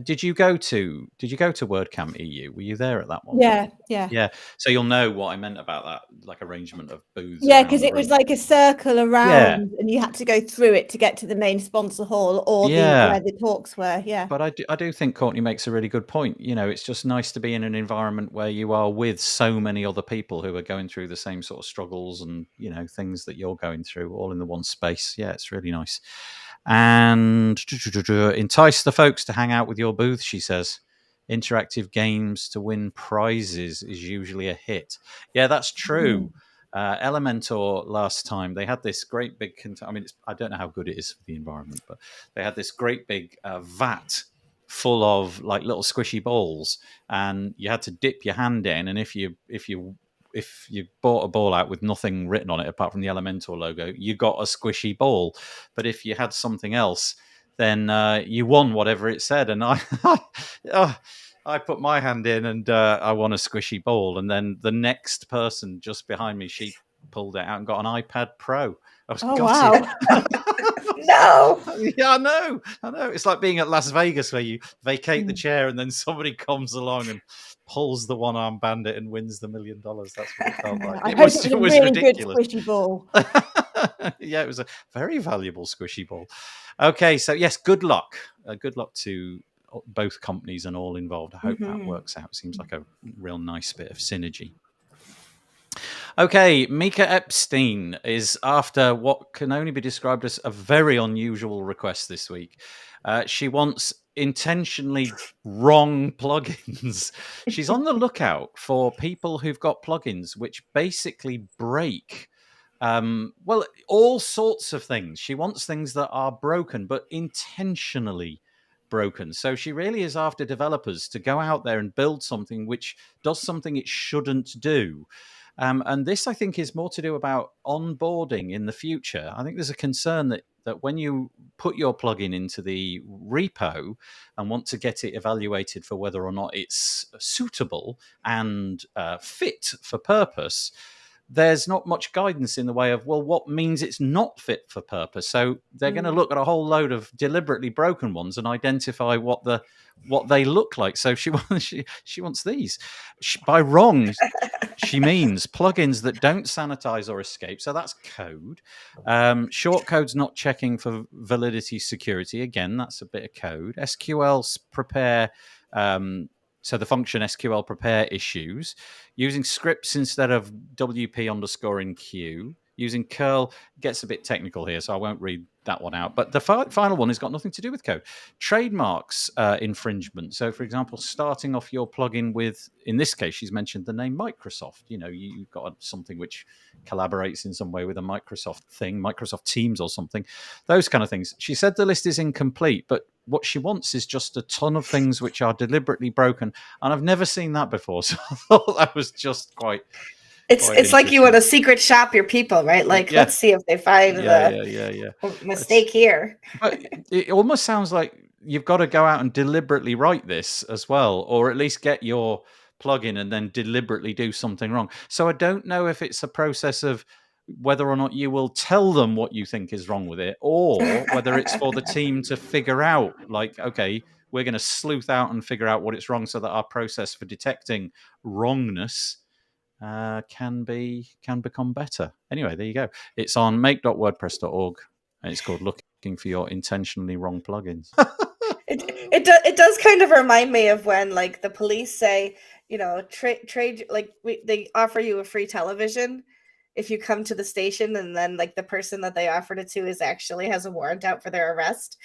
A: Did you go to WordCamp EU? Were you there at that one?
C: Yeah.
A: So you'll know what I meant about that, like arrangement of booths.
C: Yeah, because it was like a circle around, and you had to go through it to get to the main sponsor hall or where the talks were. Yeah.
A: But I do think Courtney makes a really good point. It's just nice to be in an environment where you are with so many other people who are going through the same sort of struggles and things that you're going through, all in the one space. Yeah, it's really nice. And entice the folks to hang out with your booth, she says. Interactive games to win prizes is usually a hit. Yeah, that's true. Elementor last time, they had this great big I don't know how good it is for the environment, but they had this great big vat full of like little squishy balls, and you had to dip your hand in, and if you bought a ball out with nothing written on it apart from the Elementor logo, you got a squishy ball. But if you had something else, then you won whatever it said. And I put my hand in and I won a squishy ball. And then the next person just behind me, she pulled it out and got an iPad Pro. I was gutted.
C: Wow.
B: No.
A: Yeah, I know. It's like being at Las Vegas where you vacate the chair and then somebody comes along and pulls the one-arm bandit and wins the $1 million. That's what it felt like.
C: I hope it was a really
A: ridiculous.
C: good squishy ball.
A: Yeah, it was a very valuable squishy ball. Okay, so yes, good luck. Good luck to both companies and all involved. I hope that works out. Seems like a real nice bit of synergy. Okay, Mika Epstein is after what can only be described as a very unusual request this week. She wants intentionally wrong plugins. She's on the lookout for people who've got plugins which basically break all sorts of things. She wants things that are broken, but intentionally broken. So she really is after developers to go out there and build something which does something it shouldn't do. And this, I think, is more to do about onboarding in the future. I think there's a concern that when you put your plugin into the repo and want to get it evaluated for whether or not it's suitable and fit for purpose, there's not much guidance in the way of, well, what means it's not fit for purpose? So they're going to look at a whole load of deliberately broken ones and identify what they look like. So she wants these. By wrong, she means plugins that don't sanitize or escape. So that's code. Short code's not checking for validity security. Again, that's a bit of code. SQL prepare. So the function SQL prepare issues, using scripts instead of WP_in_Q, using curl gets a bit technical here, so I won't read that one out. But the final one has got nothing to do with code. Trademarks infringement. So, for example, starting off your plugin with, in this case, she's mentioned the name Microsoft. You've got something which collaborates in some way with a Microsoft thing, Microsoft Teams or something, those kind of things. She said the list is incomplete, but what she wants is just a ton of things which are deliberately broken. And I've never seen that before. So I thought that was just quite...
B: It's like you want to secret shop your people, right? Like, let's see if they find the mistake here.
A: But it almost sounds like you've got to go out and deliberately write this as well, or at least get your plugin and then deliberately do something wrong. So I don't know if it's a process of whether or not you will tell them what you think is wrong with it, or whether it's for the team to figure out, like, okay, we're going to sleuth out and figure out what it's wrong so that our process for detecting wrongness can become better. Anyway, there you go. It's on make.wordpress.org and it's called Looking for Your Intentionally Wrong Plugins.
B: It does kind of remind me of when like the police say, trade like they offer you a free television if you come to the station, and then like the person that they offered it to is actually has a warrant out for their arrest.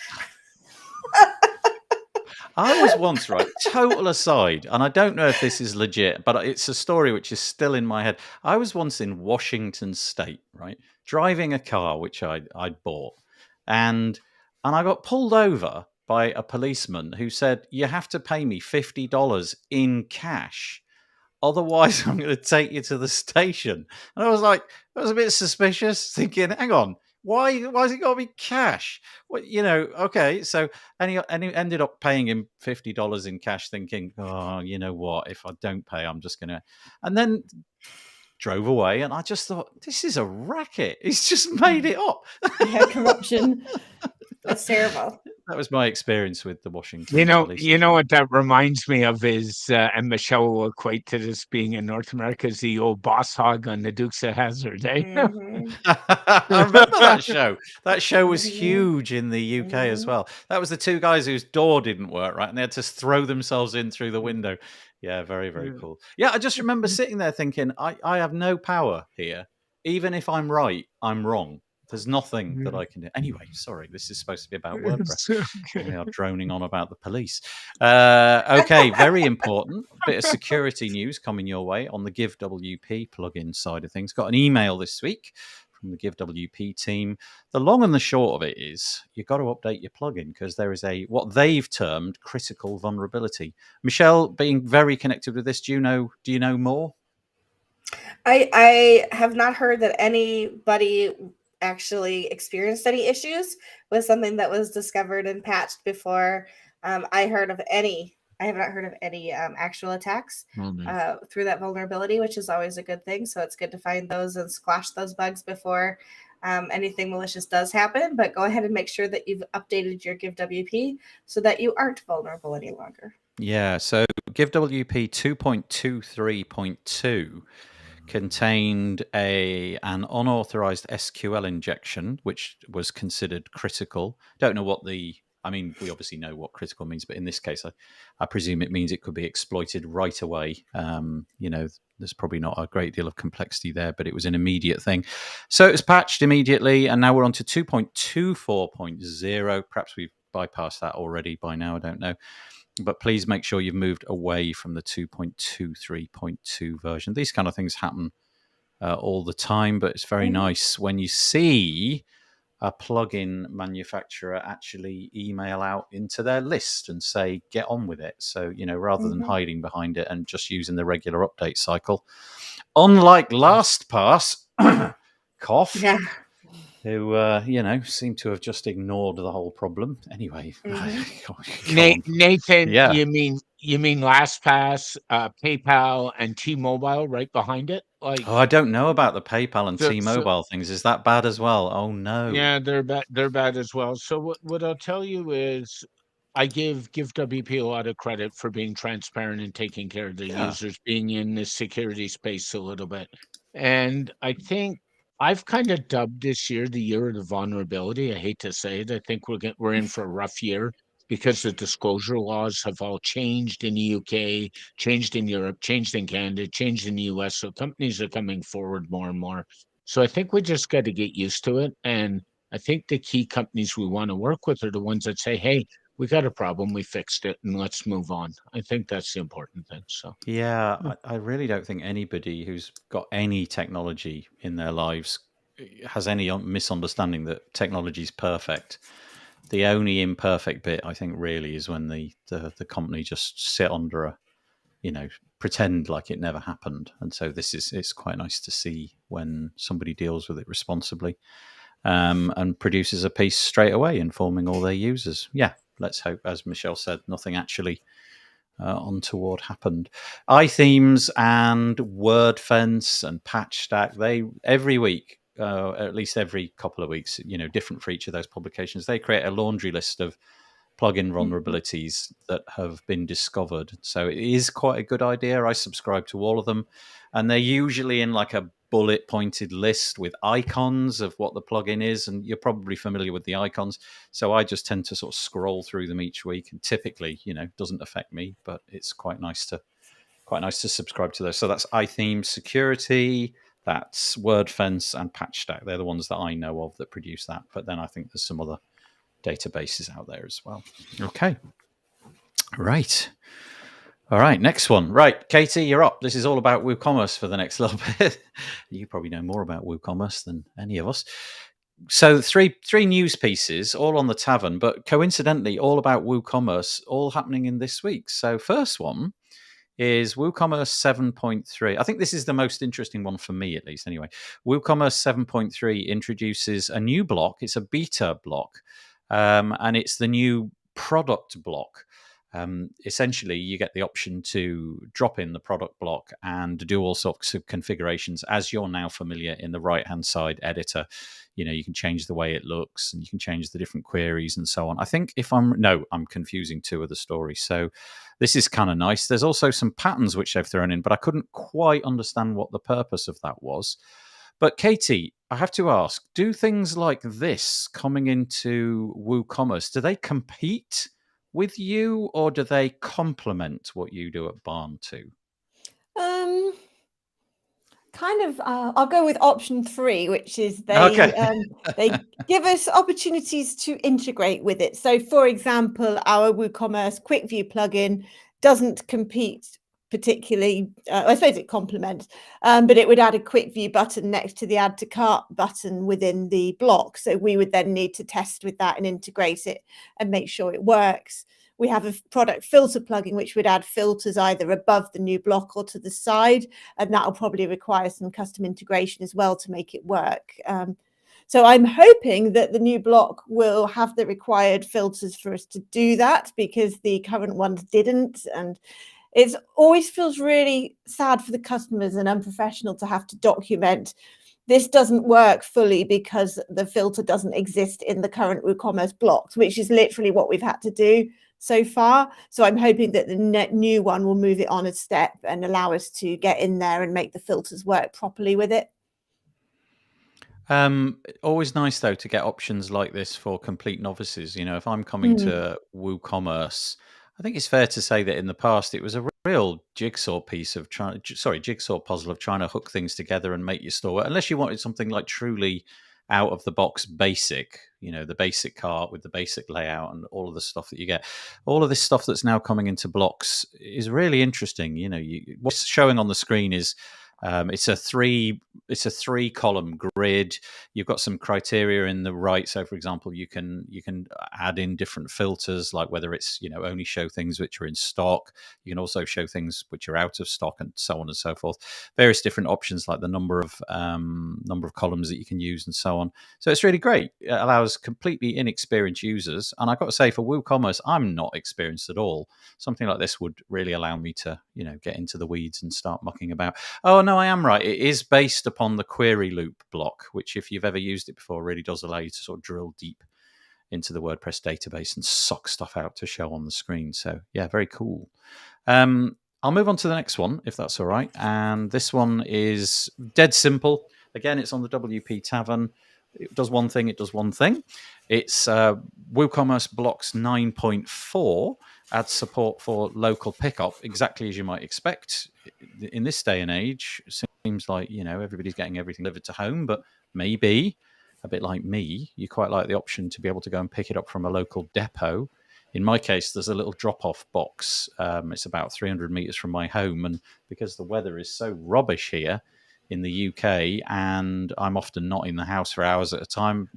A: I was once, right, total aside, and I don't know if this is legit, but it's a story which is still in my head. I was once in Washington State, right, driving a car which I'd bought, and I got pulled over by a policeman who said, "You have to pay me $50 in cash. Otherwise, I'm going to take you to the station." And I was like, I was a bit suspicious, thinking, hang on, why is it got to be cash? Well, okay. So, and he ended up paying him $50 in cash, thinking, oh, you know what? If I don't pay, I'm just going to. And then drove away, and I just thought, this is a racket. He's just made it up.
C: Yeah, corruption.
B: That's terrible.
A: That was my experience with the Washington.
D: You know what that reminds me of is, and Michelle will equate to this being in North America, is the old boss hog on the Dukes of Hazzard, eh?
B: Mhm.
A: I remember that show. That show was
B: Mhm.
A: huge in the UK as
B: Mhm.
A: well. That was the two guys whose door didn't work, right? And they had to throw themselves in through the window. Yeah, very, very cool. Yeah, I just remember sitting there thinking, I have no power here. Even if I'm right, I'm wrong. There's nothing that I can do. Anyway, sorry, this is supposed to be about WordPress. We are droning on about the police. Okay, very important. Bit of security news coming your way on the GiveWP plugin side of things. Got an email this week from the GiveWP team. The long and the short of it is you've got to update your plugin because there is what they've termed critical vulnerability. Michelle, being very connected with this, do you know more?
B: I have not heard that anybody actually experienced any issues with something that was discovered and patched before. I have not heard of any actual attacks through that vulnerability, which is always a good thing. So it's good to find those and squash those bugs before anything malicious does happen. But go ahead and make sure that you've updated your GiveWP so that you aren't vulnerable any longer.
A: Yeah, so GiveWP 2.23.2 contained an unauthorized SQL injection, which was considered critical. Don't know we obviously know what critical means, but in this case, I presume it means it could be exploited right away. There's probably not a great deal of complexity there, but it was an immediate thing. So it was patched immediately, and now we're on to 2.24.0. Perhaps we've bypassed that already by now, I don't know. But please make sure you've moved away from the 2.23.2 version. These kind of things happen all the time, but it's very nice when you see a plugin manufacturer actually email out into their list and say, get on with it. So, rather than hiding behind it and just using the regular update cycle. Unlike LastPass, cough.
B: Yeah.
A: Who, seem to have just ignored the whole problem. Anyway,
D: Nathan,
A: yeah.
D: you mean LastPass, PayPal, and T-Mobile right behind it?
A: I don't know about the PayPal and T-Mobile things. Is that bad as well? Oh no.
D: Yeah, they're bad. They're bad as well. So what I'll tell you is, I give WP a lot of credit for being transparent and taking care of the users, being in the security space a little bit. And I think I've kind of dubbed this year the year of the vulnerability. I hate to say it. I think we're in for a rough year because the disclosure laws have all changed in the UK, changed in Europe, changed in Canada, changed in the US. So companies are coming forward more and more. So I think we just got to get used to it. And I think the key companies we want to work with are the ones that say, hey, we got a problem, we fixed it, and let's move on. I think that's the important thing. So
A: yeah, I really don't think anybody who's got any technology in their lives has any misunderstanding that technology is perfect. The only imperfect bit, I think, really is when the company just sit under a, pretend like it never happened. And so it's quite nice to see when somebody deals with it responsibly and produces a piece straight away, informing all their users. Yeah, let's hope, as Michelle said, nothing actually untoward happened. iThemes and WordFence and PatchStack, they every week, at least every couple of weeks, different for each of those publications, they create a laundry list of plugin vulnerabilities that have been discovered. So it is quite a good idea. I subscribe to all of them, and they're usually in like a bullet pointed list with icons of what the plugin is, and you're probably familiar with the icons. So I just tend to sort of scroll through them each week, and typically, doesn't affect me, but it's quite nice to subscribe to those. So that's iTheme Security, that's WordFence, and PatchStack. They're the ones that I know of that produce that. But then I think there's some other databases out there as well. Okay. Right. All right, next one. Right, Katie, you're up. This is all about WooCommerce for the next little bit. You probably know more about WooCommerce than any of us. So three news pieces, all on the Tavern, but coincidentally, all about WooCommerce, all happening in this week. So first one is WooCommerce 7.3. I think this is the most interesting one for me, at least. Anyway, WooCommerce 7.3 introduces a new block. It's a beta block, and it's the new product block. Essentially, you get the option to drop in the product block and do all sorts of configurations, as you're now familiar in the right-hand side editor. You can change the way it looks, and you can change the different queries and so on. I think I'm confusing two of the stories. So this is kind of nice. There's also some patterns which they've thrown in, but I couldn't quite understand what the purpose of that was. But Katie, I have to ask, do things like this coming into WooCommerce, do they compete with you, or do they complement what you do at Barn 2?
C: I'll go with option 3, which is they give us opportunities to integrate with it. So, for example, our WooCommerce Quick View plugin doesn't compete particularly. I suppose it complements, but it would add a Quick View button next to the Add to Cart button within the block. So we would then need to test with that and integrate it and make sure it works. We have a product filter plugin, which would add filters either above the new block or to the side. And that will probably require some custom integration as well to make it work. So I'm hoping that the new block will have the required filters for us to do that, because the current ones didn't. And it always feels really sad for the customers and unprofessional to have to document this doesn't work fully because the filter doesn't exist in the current WooCommerce blocks, which is literally what we've had to do so far. So I'm hoping that the new one will move it on a step and allow us to get in there and make the filters work properly with it.
A: Always nice though to get options like this for complete novices. If I'm coming to WooCommerce, I think it's fair to say that in the past it was a real jigsaw puzzle of trying to hook things together and make your store work. Unless you wanted something like truly out of the box basic, the basic cart with the basic layout and all of the stuff that you get. All of this stuff that's now coming into blocks is really interesting. What's showing on the screen is it's a three column grid. You've got some criteria in the right. So, for example, you can add in different filters, like whether it's only show things which are in stock. You can also show things which are out of stock, and so on and so forth. Various different options, like the number of columns that you can use, and so on. So it's really great. It allows completely inexperienced users, and I've got to say, for WooCommerce, I'm not experienced at all. Something like this would really allow me to get into the weeds and start mucking about. Oh no, I am right. It is based upon the query loop block, which, if you've ever used it before, really does allow you to sort of drill deep into the WordPress database and suck stuff out to show on the screen. So yeah, very cool. I'll move on to the next one, if that's all right. And this one is dead simple. Again, it's on the WP Tavern. It does one thing. It's WooCommerce Blocks 9.4 adds support for local pickup, exactly as you might expect. In this day and age, it seems like, everybody's getting everything delivered to home, but maybe, a bit like me, you quite like the option to be able to go and pick it up from a local depot. In my case, there's a little drop-off box. It's about 300 meters from my home, and because the weather is so rubbish here in the UK, and I'm often not in the house for hours at a time,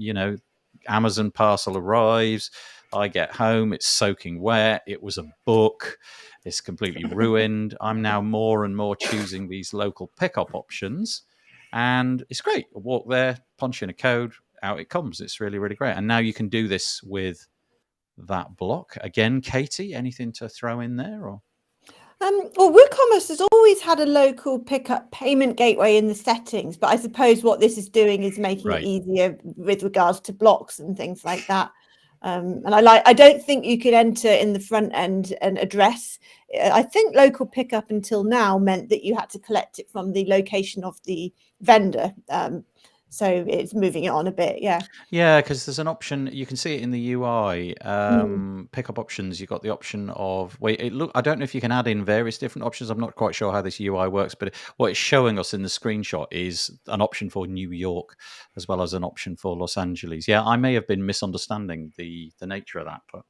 A: Amazon parcel arrives, I get home, it's soaking wet, it was a book, it's completely ruined. I'm now more and more choosing these local pickup options, and it's great. I walk there, punch in a code, out it comes. It's really, really great. And now you can do this with that block. Again, Katie, anything to throw in there? Or
C: well, WooCommerce has always had a local pickup payment gateway in the settings, but I suppose what this is doing is making it easier with regards to blocks and things like that. And I don't think you could enter in the front end an address. I think local pickup until now meant that you had to collect it from the location of the vendor. So it's moving it on a bit. Yeah.
A: Yeah, because there's an option. You can see it in the UI. Pickup options. You've got the option of I don't know if you can add in various different options. I'm not quite sure how this UI works, but what it's showing us in the screenshot is an option for New York as well as an option for Los Angeles. Yeah, I may have been misunderstanding the nature of that, but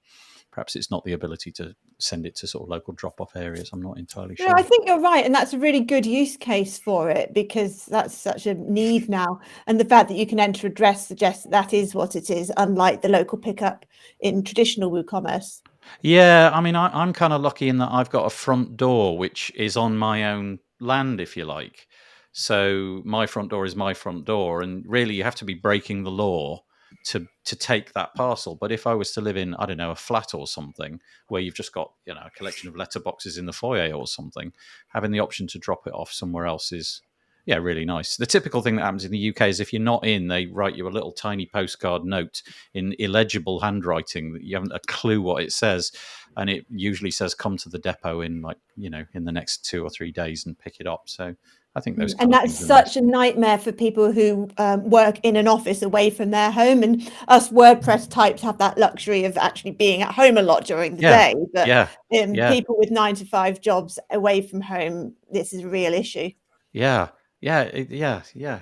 A: perhaps it's not the ability to send it to sort of local drop-off areas. I'm not entirely sure.
C: No, I think you're right. And that's a really good use case for it, because that's such a need now. And the fact that you can enter address suggests that is what it is, unlike the local pickup in traditional WooCommerce.
A: Yeah, I mean, I'm kind of lucky in that I've got a front door which is on my own land, if you like. So my front door is my front door, and really you have to be breaking the law to take that parcel. But if I was to live in, I don't know, a flat or something where you've just got, you know, a collection of letterboxes in the foyer or something, having the option to drop it off somewhere else is, yeah, really nice. The typical thing that happens in the UK is if you're not in, they write you a little tiny postcard note in illegible handwriting that you haven't a clue what it says. And it usually says, come to the depot in, like, you know, in the next 2 or 3 days and pick it up. So I think those
C: and that's such a nightmare for people who work in an office away from their home. And us WordPress types have that luxury of actually being at home a lot during the day. But people with 9-to-5 jobs away from home, this is a real issue.
A: Yeah.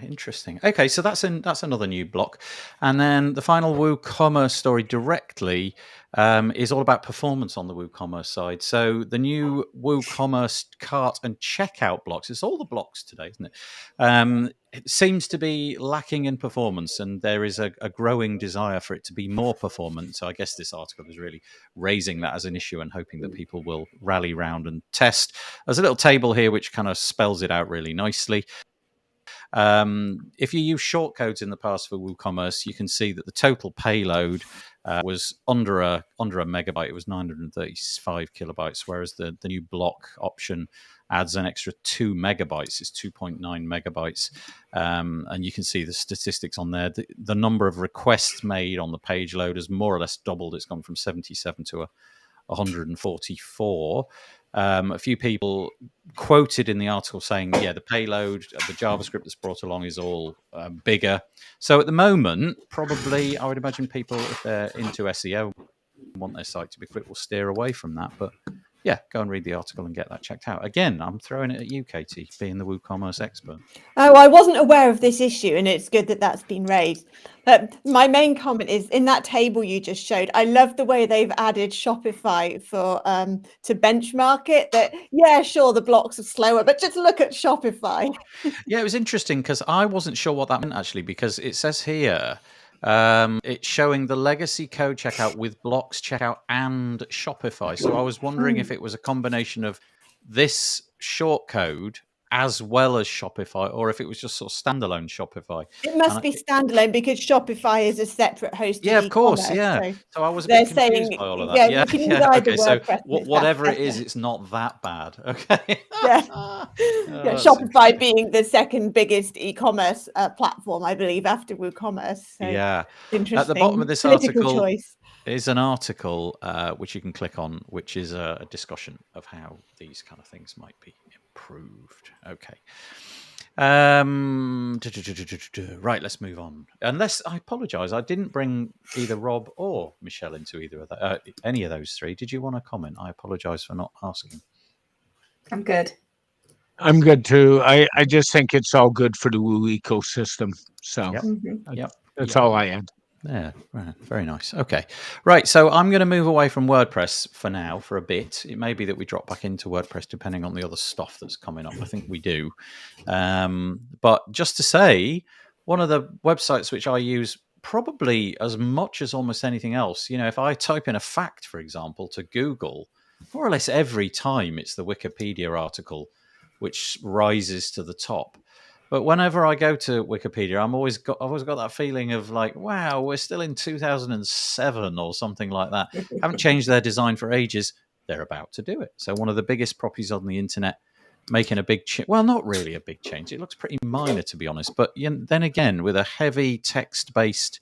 A: Interesting. Okay, so that's another new block, and then the final WooCommerce story directly is all about performance on the WooCommerce side. So the new WooCommerce cart and checkout blocks. It's all the blocks today, isn't it? It seems to be lacking in performance, and there is a growing desire for it to be more performant. So I guess this article is really raising that as an issue and hoping that people will rally round and test. There's a little table here which kind of spells it out really nicely. If you use shortcodes in the past for WooCommerce, you can see that the total payload was under a megabyte. It was 935 kilobytes, whereas the new block option adds an extra 2 megabytes. It's 2.9 megabytes. And you can see the statistics on there. The number of requests made on the page load has more or less doubled. It's gone from 77 to 144. A few people quoted in the article saying, yeah, the payload, the JavaScript that's brought along is all bigger. So at the moment, probably, I would imagine people, if they're into SEO and want their site to be quick, will steer away from that. But yeah, go and read the article and get that checked out. Again, I'm throwing it at you, Katie, being the WooCommerce expert.
C: Oh, I wasn't aware of this issue, and it's good that that's been raised. But my main comment is, in that table you just showed, I love the way they've added Shopify for to benchmark it. That, yeah, sure, the blocks are slower, but just look at Shopify.
A: Yeah, it was interesting because I wasn't sure what that meant, actually, because it says here, it's showing the legacy code checkout with blocks checkout and Shopify. So I was wondering if it was a combination of this short code as well as Shopify, or if it was just sort of standalone Shopify.
C: It must be standalone because Shopify is a separate hosted.
A: Yeah, of course. Yeah. So I was a bit confused by all of that.
C: Yeah. Okay.
A: So whatever it is, it's not that bad. Okay.
C: Shopify being the second biggest e-commerce platform, I believe, after WooCommerce. So interesting.
A: At the bottom of this article is an article which you can click on, which is a discussion of how these kind of things might be improved. Okay. Right, let's move on. Unless, I apologize, I didn't bring either Rob or Michelle into either of that, any of those three. Did you want to comment? I apologize for not asking.
B: I'm good.
D: I'm good too. I just think it's all good for the Woo ecosystem. So that's all I had.
A: Yeah, very nice. Okay. Right, so I'm going to move away from WordPress for now, for a bit. It may be that we drop back into WordPress depending on the other stuff that's coming up. I think we do. But just to say, one of the websites which I use probably as much as almost anything else, you know, if I type in a fact, for example, to Google, more or less every time it's the Wikipedia article which rises to the top. But whenever I go to Wikipedia, I've always got that feeling of like, wow, we're still in 2007 or something like that. Haven't changed their design for ages. They're about to do it. So one of the biggest properties on the internet making a big change. Well, not really a big change. It looks pretty minor, to be honest. But then again, with a heavy text-based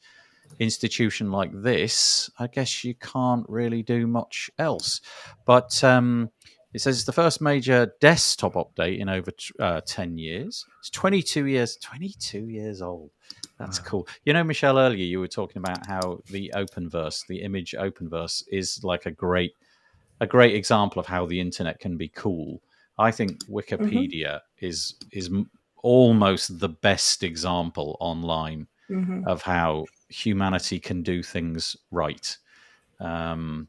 A: institution like this, I guess you can't really do much else. But it says it's the first major desktop update in over 10 years. It's 22 years old. That's cool. You know, Michelle, earlier you were talking about how the Openverse, the image Openverse, is like a great example of how the internet can be cool. I think Wikipedia is almost the best example online of how humanity can do things right.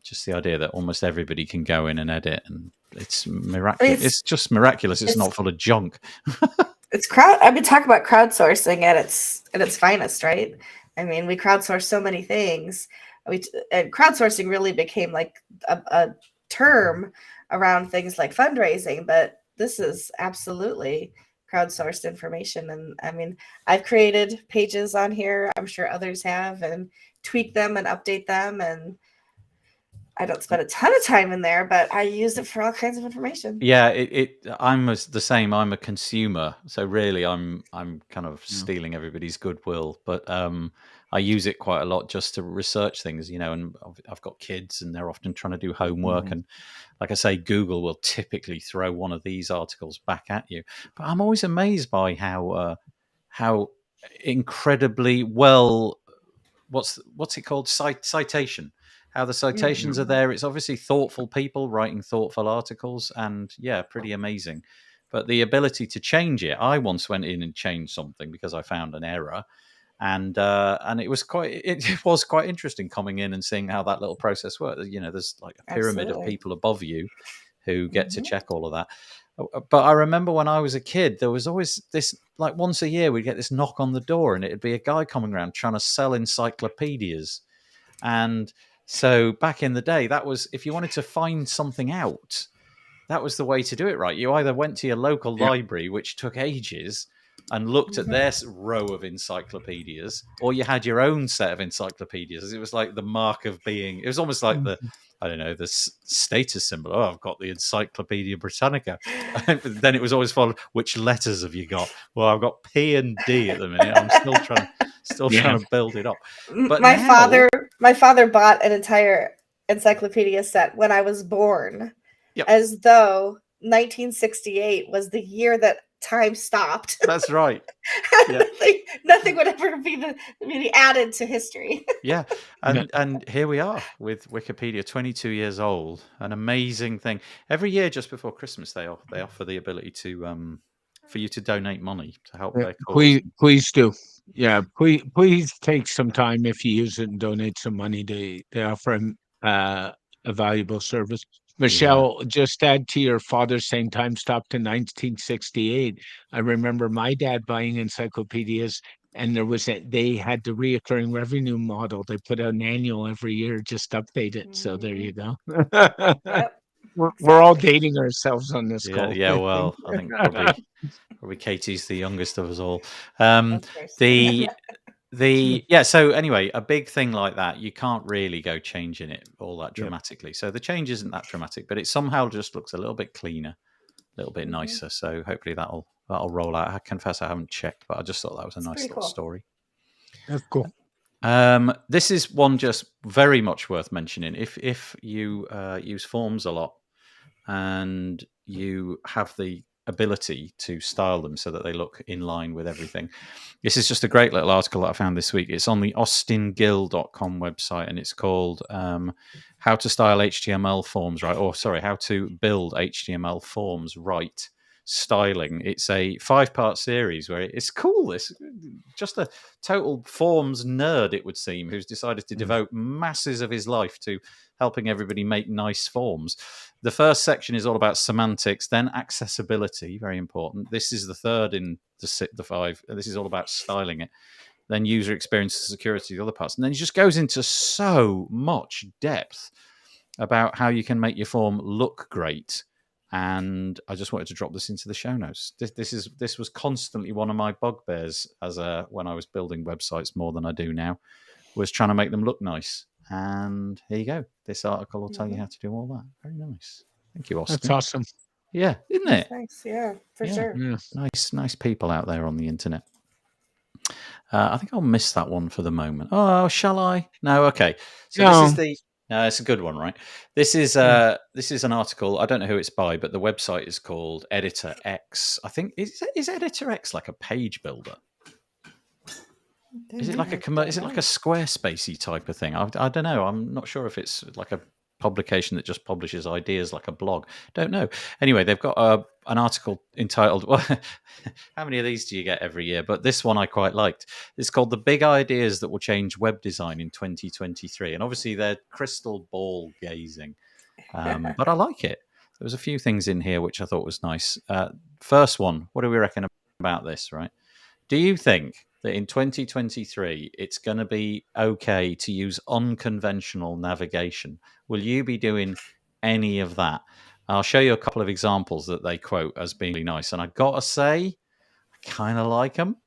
A: Just the idea that almost everybody can go in and edit, and it's miraculous. It's just miraculous. It's not full of junk.
B: It's I've been talking about crowdsourcing at its finest, right? I mean, we crowdsource so many things. And crowdsourcing really became like a term around things like fundraising, but this is absolutely crowdsourced information. And I mean, I've created pages on here. I'm sure others have, and tweak them and update them. And I don't spend a ton of time in there, but I use it for all kinds of information.
A: Yeah, I'm the same. I'm a consumer, so really, I'm kind of stealing everybody's goodwill. But I use it quite a lot just to research things, you know. And I've got kids, and they're often trying to do homework. And like I say, Google will typically throw one of these articles back at you. But I'm always amazed by how incredibly well, what's it called, citation. How the citations are there. It's obviously thoughtful people writing thoughtful articles, and pretty amazing. But the ability to change it, I once went in and changed something because I found an error, and it was quite interesting coming in and seeing how that little process works. You know, there's like a pyramid of people above you who get to check all of that. But I remember when I was a kid, there was always this, like once a year, we'd get this knock on the door, and it'd be a guy coming around trying to sell encyclopedias. And so back in the day, that was, if you wanted to find something out, that was the way to do it, right? You either went to your local library, which took ages, and looked at their row of encyclopedias, or you had your own set of encyclopedias. It was like the mark of being, it was almost like the status symbol. Oh, I've got the Encyclopedia Britannica. Then it was always followed, which letters have you got? Well, I've got P and D at the minute. I'm still trying to build it up. But
B: my father bought an entire encyclopedia set when I was born, as though 1968 was the year that time stopped.
A: That's right.
B: Nothing would ever be added to history.
A: And here we are with Wikipedia, 22 years old. An amazing thing. Every year, just before Christmas, they offer the ability to for you to donate money to help their cause.
D: Please do. Yeah, please take some time if you use it and donate some money. They offer a valuable service. Michelle, just add to your father saying time stopped in 1968. I remember my dad buying encyclopedias, and they had the reoccurring revenue model. They put out an annual every year, just update it. So there you go. We're all dating ourselves on this call.
A: Yeah, well, I think probably Katie's the youngest of us all. So anyway, a big thing like that, you can't really go changing it all that dramatically. So the change isn't that dramatic, but it somehow just looks a little bit cleaner, a little bit nicer. So hopefully that'll roll out. I confess I haven't checked, but I just thought that was a nice little story.
D: That's cool.
A: This is one just very much worth mentioning. If you use forms a lot and you have the ability to style them so that they look in line with everything. This is just a great little article that I found this week. It's on the austingill.com website, and it's called How to Style HTML Forms Right, How to Build HTML Forms Right, Styling. It's a 5-part series where it's cool. It's just a total forms nerd, it would seem, who's decided to devote masses of his life to helping everybody make nice forms. The first section is all about semantics, then accessibility, very important. This is the third in the 5. This is all about styling it. Then user experience and security, the other parts. And then he just goes into so much depth about how you can make your form look great. And I just wanted to drop this into the show notes. This was constantly one of my bugbears when I was building websites more than I do now, was trying to make them look nice. And here you go. This article will tell you how to do all that. Very nice. Thank you, Austin.
D: That's awesome.
A: Yeah, isn't it?
B: Nice, yeah, for sure.
A: Yeah. Nice people out there on the internet. I think I'll miss that one for the moment. Oh, shall I? No, okay. So
D: No.
A: this is the. It's a good one, right? This is an article. I don't know who it's by, but the website is called Editor X. I think is Editor X like a page builder? Is it like is it like a Squarespacey type of thing? I don't know. I'm not sure if it's like a publication that just publishes ideas like a blog. Don't know. Anyway, they've got an article entitled, well, how many of these do you get every year? But this one I quite liked. It's called The Big Ideas That Will Change Web Design in 2023. And obviously they're crystal ball gazing. But I like it. There was a few things in here which I thought was nice. First one, what do we reckon about this, right? Do you think that in 2023 it's going to be okay to use unconventional navigation? Will you be doing any of that? I'll show you a couple of examples that they quote as being really nice, and I gotta say, I kind of like them.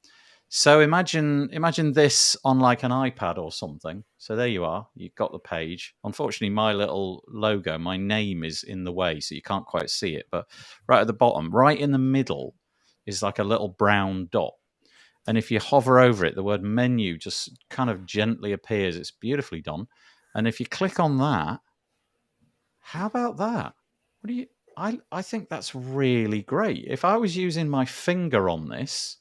A: So imagine this on like an iPad or something. So there you are. You've got the page. Unfortunately, my little logo, my name is in the way, so you can't quite see it. But right at the bottom, right in the middle, is like a little brown dot. And if you hover over it, the word menu just kind of gently appears. It's beautifully done. And if you click on that, how about that? What do you? I think that's really great. If I was using my finger on this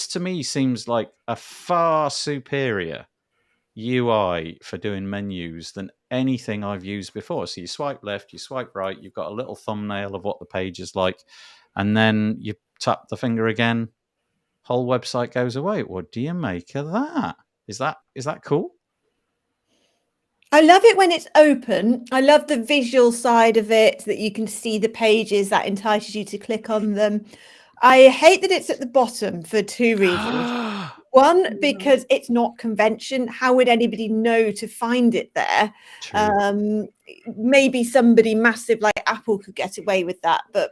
A: to me seems like a far superior UI for doing menus than anything I've used before. So you swipe left, you swipe right, you've got a little thumbnail of what the page is like, and then you tap the finger again, whole website goes away. What do you make of that? Is that cool?
C: I love it when it's open. I love the visual side of it, that you can see the pages, that entices you to click on them. I hate that it's at the bottom for two reasons. One, because it's not convention. How would anybody know to find it there? Maybe somebody massive like Apple could get away with that, but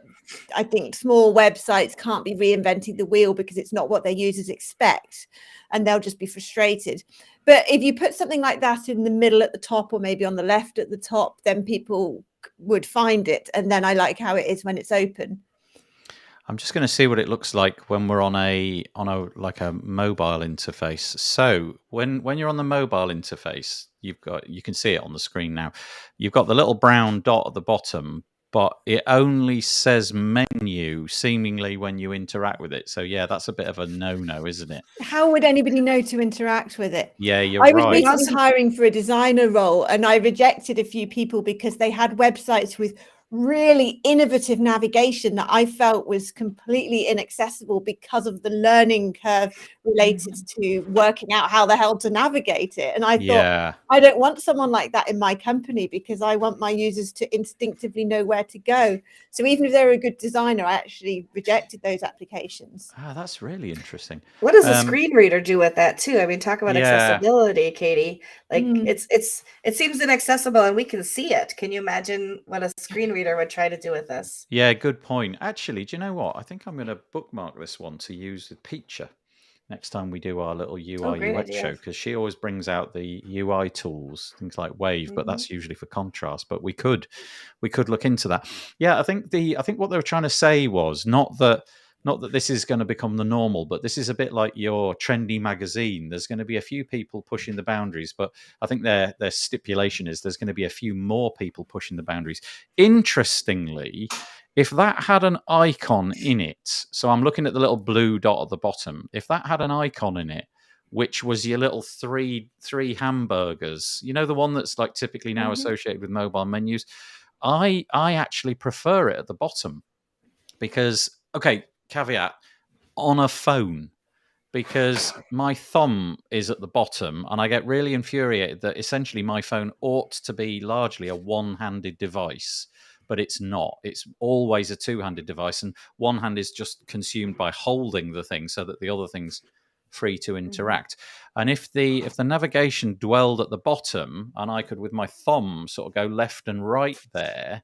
C: I think small websites can't be reinventing the wheel because it's not what their users expect, and they'll just be frustrated. But if you put something like that in the middle at the top, or maybe on the left at the top, then people would find it. And then I like how it is when it's open.
A: I'm just going to see what it looks like when we're on a like a mobile interface. So when you're on the mobile interface, you can see it on the screen now. You've got the little brown dot at the bottom, but it only says menu seemingly when you interact with it. So yeah, that's a bit of a no-no, isn't it?
C: How would anybody know to interact with it?
A: Yeah, you're
C: I
A: right.
C: was recently hiring for a designer role, and I rejected a few people because they had websites with really innovative navigation that I felt was completely inaccessible because of the learning curve related to working out how the hell to navigate it. And I thought, I don't want someone like that in my company, because I want my users to instinctively know where to go. So even if they're a good designer, I actually rejected those applications.
A: That's really interesting.
B: What does a screen reader do with that too? I mean, talk about accessibility, Katie. Like it seems inaccessible and we can see it. Can you imagine what a screen reader would try to do with this?
A: Yeah, good point. Actually, do you know what? I think I'm going to bookmark this one to use with Peacher next time we do our little UI UX show, because she always brings out the UI tools, things like Wave, but that's usually for contrast. But we could look into that. Yeah, I think what they were trying to say was not that this is going to become the normal, but this is a bit like your trendy magazine. There's going to be a few people pushing the boundaries, but I think their stipulation is there's going to be a few more people pushing the boundaries. Interestingly, if that had an icon in it, so I'm looking at the little blue dot at the bottom, if that had an icon in it, which was your little three hamburgers, you know, the one that's like typically now associated with mobile menus, I actually prefer it at the bottom because, okay, caveat, on a phone, because my thumb is at the bottom and I get really infuriated that essentially my phone ought to be largely a one-handed device, but it's not. It's always a two-handed device, and one hand is just consumed by holding the thing so that the other thing's free to interact. And if the navigation dwelled at the bottom and I could with my thumb sort of go left and right there,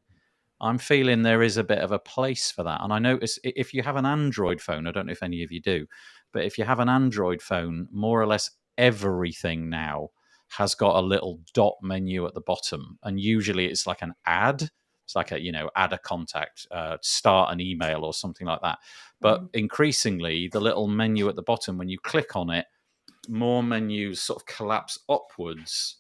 A: I'm feeling there is a bit of a place for that. And I notice if you have an Android phone, I don't know if any of you do, but if you have an Android phone, more or less everything now has got a little dot menu at the bottom. And usually it's like an ad. It's like add a contact, start an email or something like that. But increasingly, the little menu at the bottom, when you click on it, more menus sort of collapse upwards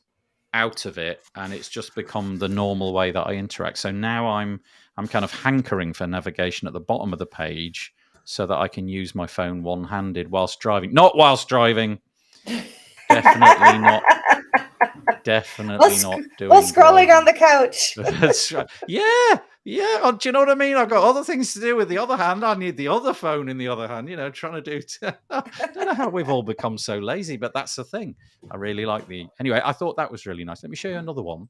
A: out of it, and it's just become the normal way that I interact. So now I'm kind of hankering for navigation at the bottom of the page so that I can use my phone one-handed whilst driving. Not whilst driving. Definitely not. Definitely not doing.
B: While scrolling on the couch.
A: That's right. Yeah. Oh, do you know what I mean? I've got other things to do with the other hand. I need the other phone in the other hand, trying to do. I don't know how we've all become so lazy, but that's the thing. I really like Anyway, I thought that was really nice. Let me show you another one,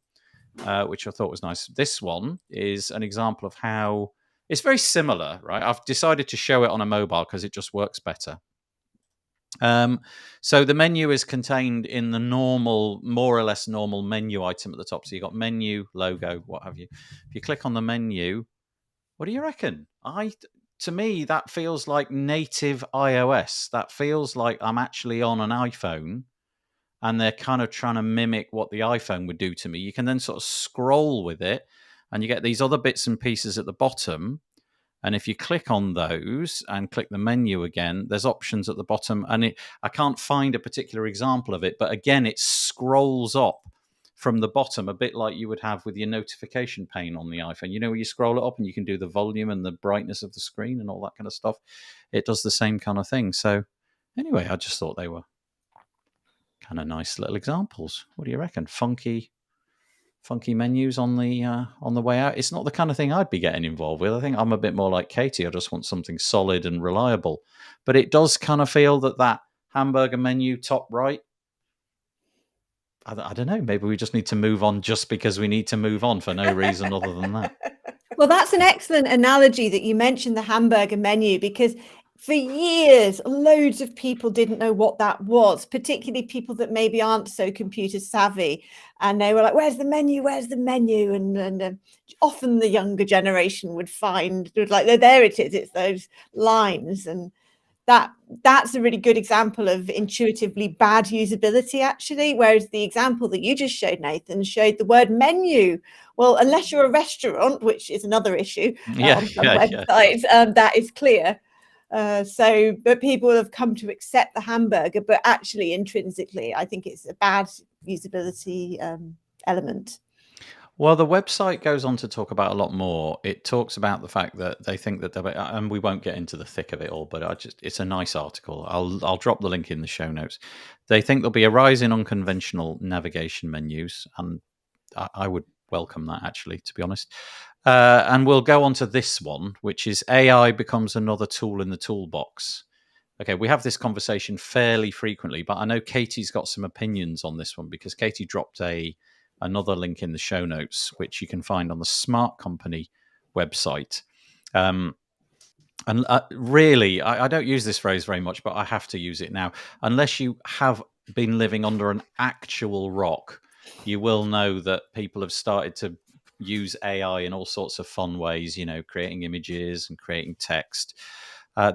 A: which I thought was nice. This one is an example of how it's very similar, right? I've decided to show it on a mobile because it just works better. So the menu is contained in the normal, more or less normal menu item at the top. So you've got menu, logo, what have you. If you click on the menu, what do you reckon? To me, that feels like native iOS. That feels like I'm actually on an iPhone and they're kind of trying to mimic what the iPhone would do to me. You can then sort of scroll with it and you get these other bits and pieces at the bottom. And if you click on those and click the menu again, there's options at the bottom. And I can't find a particular example of it. But again, it scrolls up from the bottom, a bit like you would have with your notification pane on the iPhone. Where you scroll it up and you can do the volume and the brightness of the screen and all that kind of stuff. It does the same kind of thing. So anyway, I just thought they were kind of nice little examples. What do you reckon? Funky menus on the way out. It's not the kind of thing I'd be getting involved with. I think I'm a bit more like Katie. I just want something solid and reliable. But it does kind of feel that hamburger menu top right, I don't know. Maybe we just need to move on just because we need to move on for no reason other than that.
C: Well, that's an excellent analogy that you mentioned the hamburger menu, because for years, loads of people didn't know what that was, particularly people that maybe aren't so computer savvy. And they were like, where's the menu? Where's the menu? And often the younger generation would find, like, there it is. It's those lines. And that's a really good example of intuitively bad usability, actually. Whereas the example that you just showed, Nathan, showed the word menu. Well, unless you're a restaurant, which is another issue on some websites, that is clear. But people have come to accept the hamburger, but actually intrinsically, I think it's a bad usability element.
A: Well, the website goes on to talk about a lot more. It talks about the fact that they think that, and we won't get into the thick of it all, but it's a nice article. I'll drop the link in the show notes. They think there'll be a rise in unconventional navigation menus, and I would welcome that, actually, to be honest. And we'll go on to this one, which is AI becomes another tool in the toolbox. Okay, we have this conversation fairly frequently, but I know Katie's got some opinions on this one because Katie dropped another link in the show notes, which you can find on the Smart Company website. Really, I don't use this phrase very much, but I have to use it now. Unless you have been living under an actual rock, you will know that people have started to use AI in all sorts of fun ways, creating images and creating text.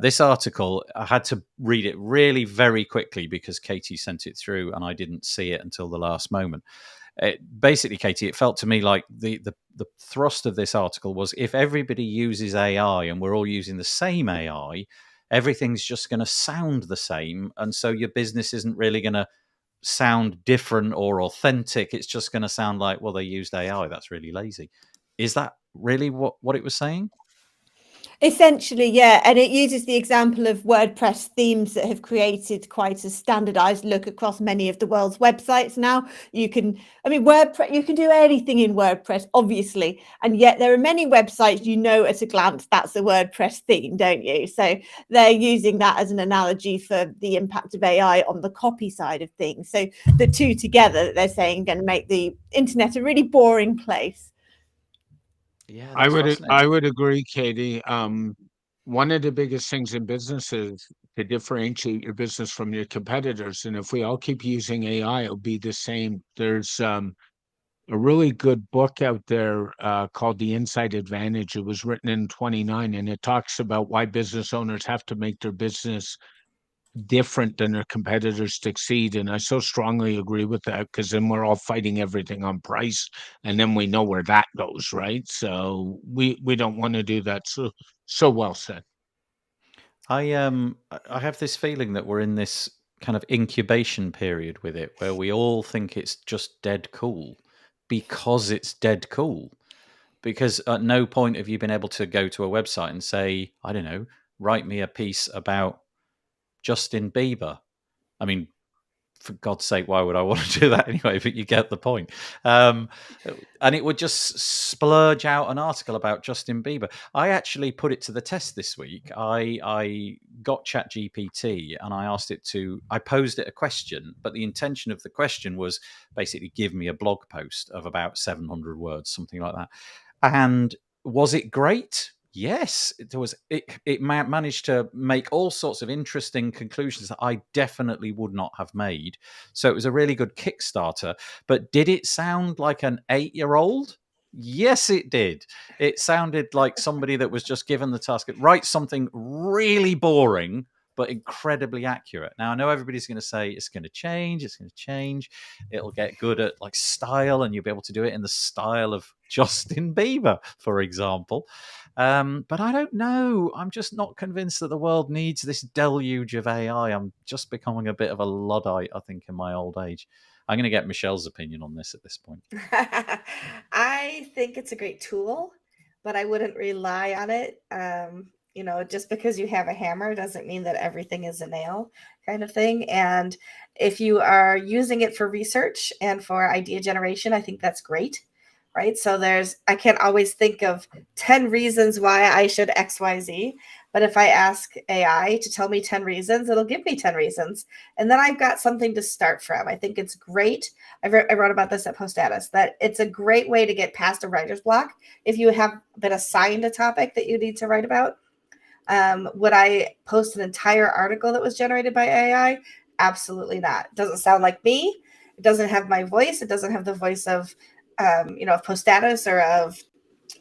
A: This article, I had to read it really very quickly because Katie sent it through and I didn't see it until the last moment. Basically, Katie, it felt to me like the thrust of this article was if everybody uses AI and we're all using the same AI, everything's just going to sound the same. And so your business isn't really going to sound different or authentic. It's just going to sound like, well, they used AI. That's really lazy. Is that really what it was saying?
C: Essentially, yeah. And it uses the example of WordPress themes that have created quite a standardized look across many of the world's websites now. WordPress, you can do anything in WordPress, obviously. And yet there are many websites, at a glance, that's a WordPress theme, don't you? So they're using that as an analogy for the impact of AI on the copy side of things. So the two together, they're saying, going to make the internet a really boring place.
A: Yeah,
D: I would agree, Katie. One of the biggest things in business is to differentiate your business from your competitors. And if we all keep using AI, it'll be the same. There's a really good book out there called The Inside Advantage. It was written in 1929, and it talks about why business owners have to make their business different than their competitors to succeed. And I so strongly agree with that, because then we're all fighting everything on price, and then we know where that goes, right? So we don't want to do that. So well said.
A: I have this feeling that we're in this kind of incubation period with it where we all think it's just dead cool because it's dead cool. Because at no point have you been able to go to a website and say, I don't know, write me a piece about Justin Bieber. I mean, for God's sake, why would I want to do that anyway? But you get the point. And it would just splurge out an article about Justin Bieber. I actually put it to the test this week. I got ChatGPT and I posed it a question, but the intention of the question was basically give me a blog post of about 700 words, something like that. And was it great? Yes, it was. It managed to make all sorts of interesting conclusions that I definitely would not have made. So it was a really good Kickstarter. But did it sound like an 8-year-old? Yes, it did. It sounded like somebody that was just given the task of write something really boring but incredibly accurate. Now, I know everybody's going to say it's going to change. It's going to change. It'll get good at like style, and you'll be able to do it in the style of Justin Bieber, for example. But I don't know. I'm just not convinced that the world needs this deluge of AI. I'm just becoming a bit of a Luddite, I think, in my old age. I'm going to get Michelle's opinion on this at this point.
B: I think it's a great tool, but I wouldn't rely on it. Just because you have a hammer doesn't mean that everything is a nail, kind of thing. And if you are using it for research and for idea generation, I think that's great. Right. So I can't always think of 10 reasons why I should XYZ. But if I ask AI to tell me 10 reasons, it'll give me 10 reasons. And then I've got something to start from. I think it's great. I wrote about this at Poststatus, that it's a great way to get past a writer's block. If you have been assigned a topic that you need to write about, would I post an entire article that was generated by AI? Absolutely not. It doesn't sound like me. It doesn't have my voice. It doesn't have the voice of of Poststatus or of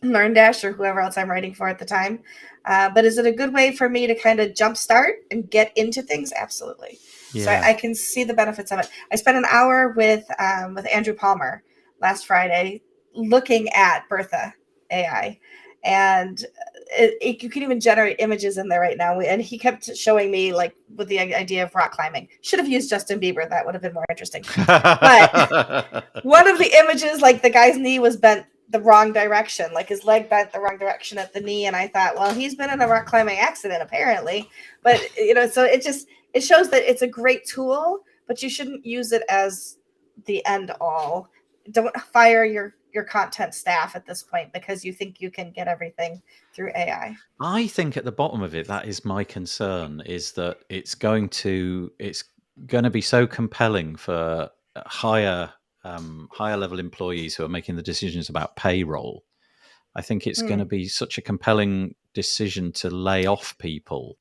B: LearnDash or whoever else I'm writing for at the time. But is it a good way for me to kind of jumpstart and get into things? Absolutely. Yeah. So I can see the benefits of it. I spent an hour with Andrew Palmer last Friday looking at Bertha AI, and you can even generate images in there right now. And he kept showing me like with the idea of rock climbing. Should have used Justin Bieber. That would have been more interesting. But one of the images, like the guy's knee was bent the wrong direction, like his leg bent the wrong direction at the knee. And I thought, well, he's been in a rock climbing accident apparently. But, so it shows that it's a great tool, but you shouldn't use it as the end all. Don't fire your content staff at this point because you think you can get everything through AI.
A: I think at the bottom of it, that is my concern, is that it's going to be so compelling for higher level employees who are making the decisions about payroll. I think it's going to be such a compelling decision to lay off people.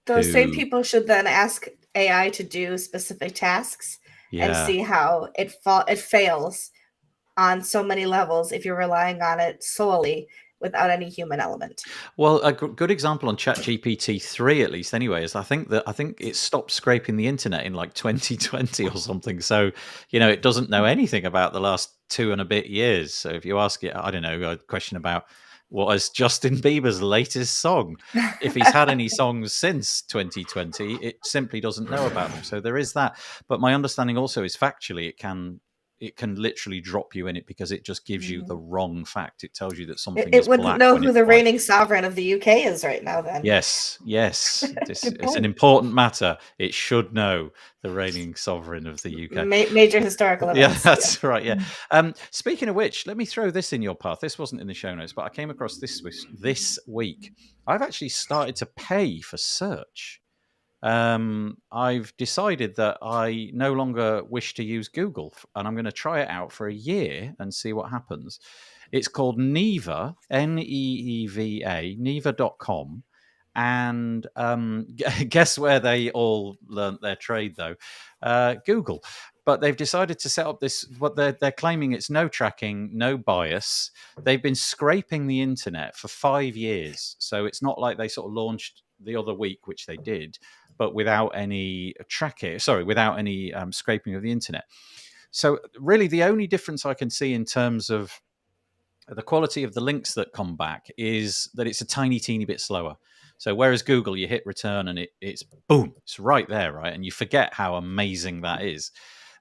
B: Those same people should then ask AI to do specific tasks and see how it fails on so many levels if you're relying on it solely without any human element.
A: Well, a good example on ChatGPT 3, at least anyway, is I think it stopped scraping the internet in like 2020 or something. So, it doesn't know anything about the last 2 and a bit years. So if you ask it, I don't know, a question about what is Justin Bieber's latest song, if he's had any songs since 2020, it simply doesn't know about them. So there is that. But my understanding also is factually it can literally drop you in it because it just gives you the wrong fact. It tells you that something is black. It wouldn't
B: know who the reigning sovereign of the UK is right now then.
A: Yes. It's an important matter. It should know the reigning sovereign of the UK.
B: Major historical events.
A: Yeah, that's right, yeah. Speaking of which, let me throw this in your path. This wasn't in the show notes, but I came across this week. I've actually started to pay for search. I've decided that I no longer wish to use Google, and I'm going to try it out for a year and see what happens. It's called Neeva, Neeva, Neeva.com. And guess where they all learnt their trade, though? Google. But they've decided to set up this, what they're claiming it's no tracking, no bias. They've been scraping the internet for 5 years. So it's not like they sort of launched the other week, which they did, but without any without any scraping of the internet. So really the only difference I can see in terms of the quality of the links that come back is that it's a tiny, teeny bit slower. So whereas Google, you hit return and it's boom, it's right there, right? And you forget how amazing that is.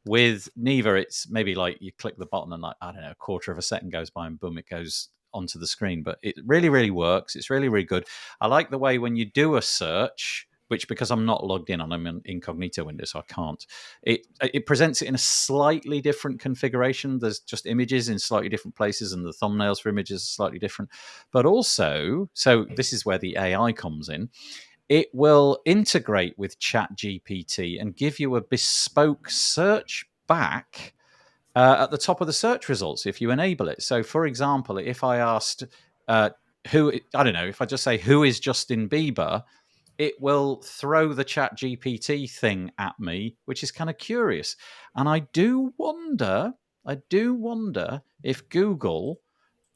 A: With Neeva, it's maybe like you click the button and like, I don't know, a quarter of a second goes by and boom, it goes onto the screen. But it really, really works. It's really, really good. I like the way when you do a search, which because I'm not logged in, I'm in incognito window, so I can't. It presents it in a slightly different configuration. There's just images in slightly different places, and the thumbnails for images are slightly different. But also, so this is where the AI comes in. It will integrate with ChatGPT and give you a bespoke search back at the top of the search results if you enable it. So, for example, if I asked if I just say, who is Justin Bieber? It will throw the ChatGPT thing at me, which is kind of curious. And I do wonder if Google,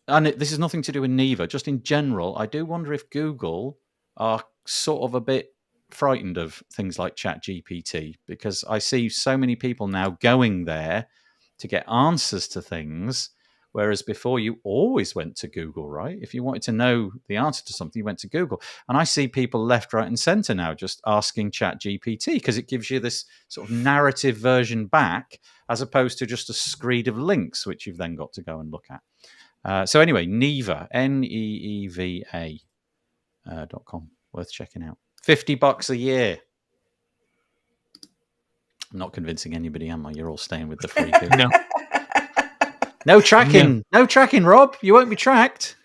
A: and this is nothing to do with Neeva, just in general, I do wonder if Google are sort of a bit frightened of things like ChatGPT, because I see so many people now going there to get answers to things. Whereas before, you always went to Google, right? If you wanted to know the answer to something, you went to Google. And I see people left, right, and center now just asking ChatGPT because it gives you this sort of narrative version back as opposed to just a screed of links, which you've then got to go and look at. So anyway, Neeva, Neeva.com, worth checking out. $50 a year. I'm not convincing anybody, am I? You're all staying with the free good.
D: No.
A: No tracking. No tracking, Rob. You won't be tracked.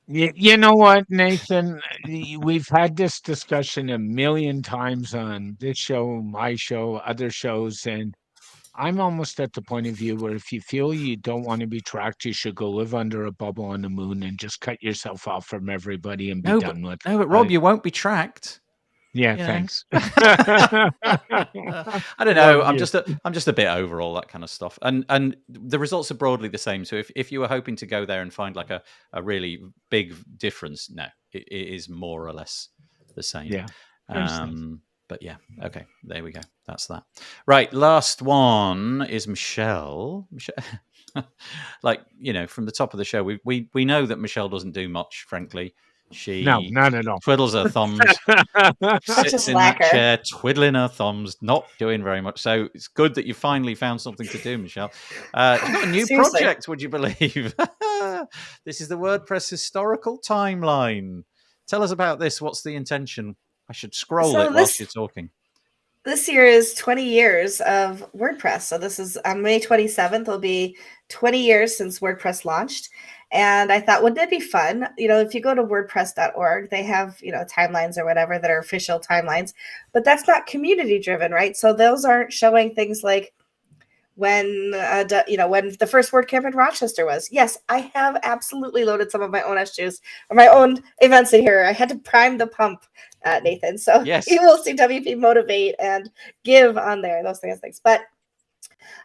D: You know what, Nathan? We've had this discussion a million times on this show, my show, other shows, and I'm almost at the point of view where if you feel you don't want to be tracked, you should go live under a bubble on the moon and just cut yourself off from everybody and be done with it.
A: No, but Rob, you won't be tracked.
D: Yeah, thanks.
A: I don't know. I'm just a bit over all that kind of stuff, and the results are broadly the same. So if you were hoping to go there and find like a really big difference, no, it is more or less the same.
D: Yeah.
A: But yeah, okay, there we go. That's that. Right, last one is Michelle. Like, from the top of the show, we know that Michelle doesn't do much, frankly. She
D: not at all.
A: Twiddles her thumbs, sits in that chair, twiddling her thumbs, not doing very much. So it's good that you finally found something to do, Michelle. You've got a new project, would you believe? This is the WordPress historical timeline. Tell us about this. What's the intention? I should scroll it whilst you're talking.
B: This year is 20 years of WordPress. So this is on May 27th. It'll be 20 years since WordPress launched. And I thought, wouldn't it be fun? If you go to WordPress.org, they have, timelines or whatever that are official timelines, but that's not community driven, right? So those aren't showing things like when the first WordCamp in Rochester was. Yes, I have absolutely loaded some of my own SJs or my own events in here. I had to prime the pump, Nathan. So yes. You will see WP motivate and give on there, those things. But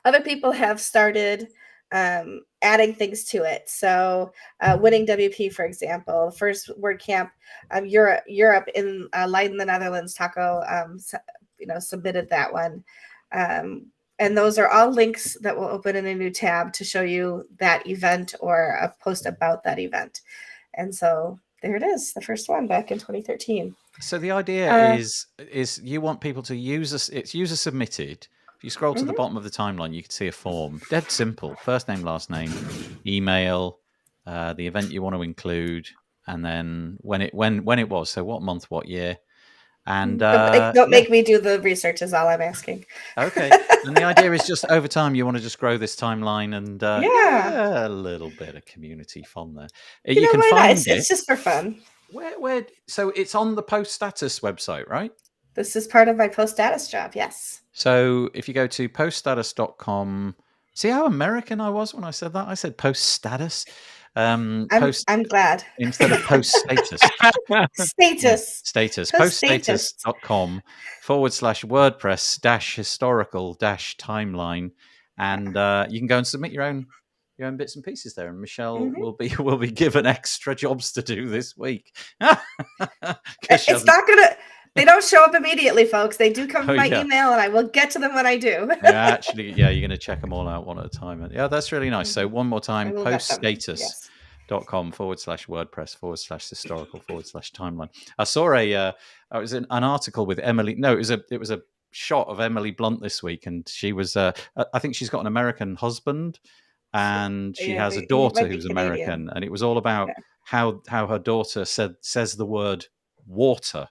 B: other people have started adding things to it. So Winning WP, for example, first WordCamp Europe in Leiden, the Netherlands, Taco, submitted that one. And those are all links that will open in a new tab to show you that event or a post about that event. And so there it is, the first one back in 2013.
A: So the idea is you want people to it's user submitted. If you scroll to the bottom of the timeline, you can see a form. Dead simple. First name, last name, email, the event you want to include, and then when it was. So what month, what year. And
B: don't make me do the research is all I'm asking.
A: Okay. And the idea is just over time you want to just grow this timeline and a little bit of community fun there. You can find it.
B: It's just for fun.
A: Where so it's on the Post Status website, right?
B: This is part of my Post Status job, yes.
A: So if you go to poststatus.com, see how American I was when I said that? I said Post Status.
B: I'm glad.
A: Instead of Post Status.
B: Status.
A: Poststatus.com /WordPress historical -timeline. And you can go and submit your own bits and pieces there. And Michelle will be given extra jobs to do this week.
B: It's not going to... They don't show up immediately, folks. They do come to my email, and I will get to them when I do.
A: You're going to check them all out one at a time. Yeah, that's really nice. So one more time, Post Status.
B: Yes.
A: facebook.com/WordPress/historical/timeline. I saw it was an article with Emily. No, it was a shot of Emily Blunt this week, and she was. I think she's got an American husband, and she has a daughter who's American, and it was all about how her daughter says the word water,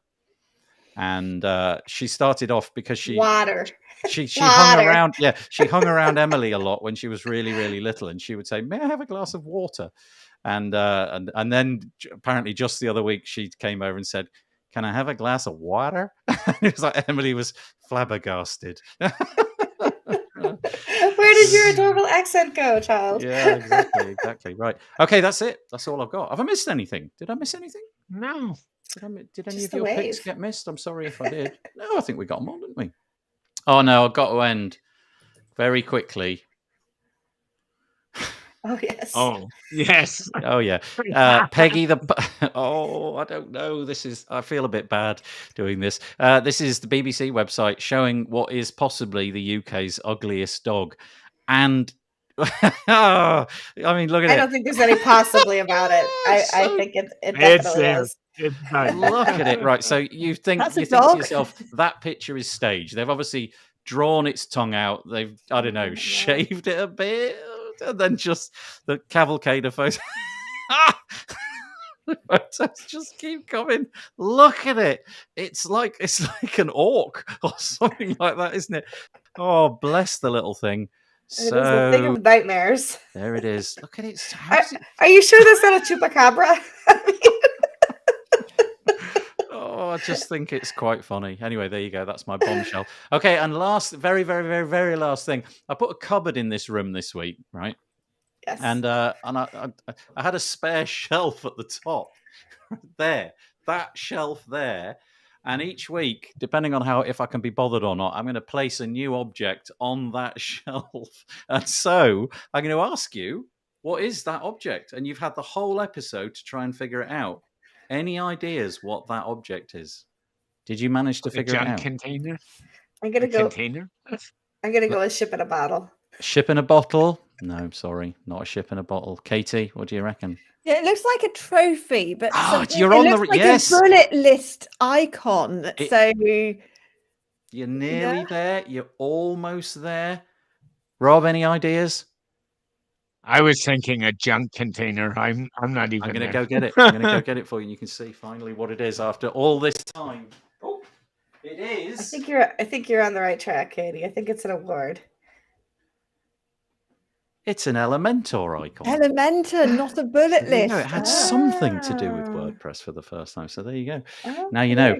A: and she started off because she
B: water.
A: She hung around. Yeah, she hung around Emily a lot when she was really, really little, and she would say, "May I have a glass of water?" And then apparently just the other week she came over and said, "Can I have a glass of water?" And it was like Emily was flabbergasted.
B: Where did your adorable accent go, child?
A: Yeah, exactly. Right. Okay, that's it. That's all I've got. Have I missed anything? Did I miss anything?
D: No.
A: Did any of your picks get missed? I'm sorry if I did. No, I think we got them all, didn't we? Oh no, I've got to end very quickly.
B: Oh yes.
D: Oh yes.
A: Oh yeah. Peggy I don't know. I feel a bit bad doing this. This is the BBC website showing what is possibly the UK's ugliest dog, and I mean, look at it.
B: I don't think there's any possibly about it. I think it definitely is.
A: Look at it. Right. So you think to yourself, that picture is staged. They've obviously drawn its tongue out. They've, I don't know, shaved it a bit, and then just the cavalcade of photos. The photos just keep coming. Look at it. It's like an orc or something like that, isn't it? Oh, bless the little thing.
B: It is a thing of nightmares.
A: There it is. Look at it.
B: Are you sure that's not a chupacabra?
A: Oh, I just think it's quite funny. Anyway, there you go. That's my bombshell. Okay, and last, very, very, very, very last thing. I put a cupboard in this room this week, right?
B: Yes.
A: And I had a spare shelf at the top there. That shelf there. And each week, depending on if I can be bothered or not, I'm going to place a new object on that shelf. And so I'm going to ask you, what is that object? And you've had the whole episode to try and figure it out. Any ideas what that object is? Did you manage to figure it out?
D: Container?
B: I'm going to go.
D: Container?
B: I'm going to go with ship in a bottle.
A: Ship in a bottle? No, sorry. Not a ship in a bottle. Katie, what do you reckon?
C: Yeah, it looks like a trophy, but
A: you're on the
C: like
A: yes.
C: a bullet list icon.
A: You're nearly there. You're almost there. Rob, any ideas?
D: I was thinking a junk container. I'm not even.
A: I'm going to go get it. I'm going to go get it for you. And you can see finally what it is after all this time. Oh, it is.
B: I think you're on the right track, Katie. I think it's an award.
A: It's an Elementor icon.
C: Elementor, not a bullet list.
A: It had something to do with WordPress for the first time. So there you go. Now you know.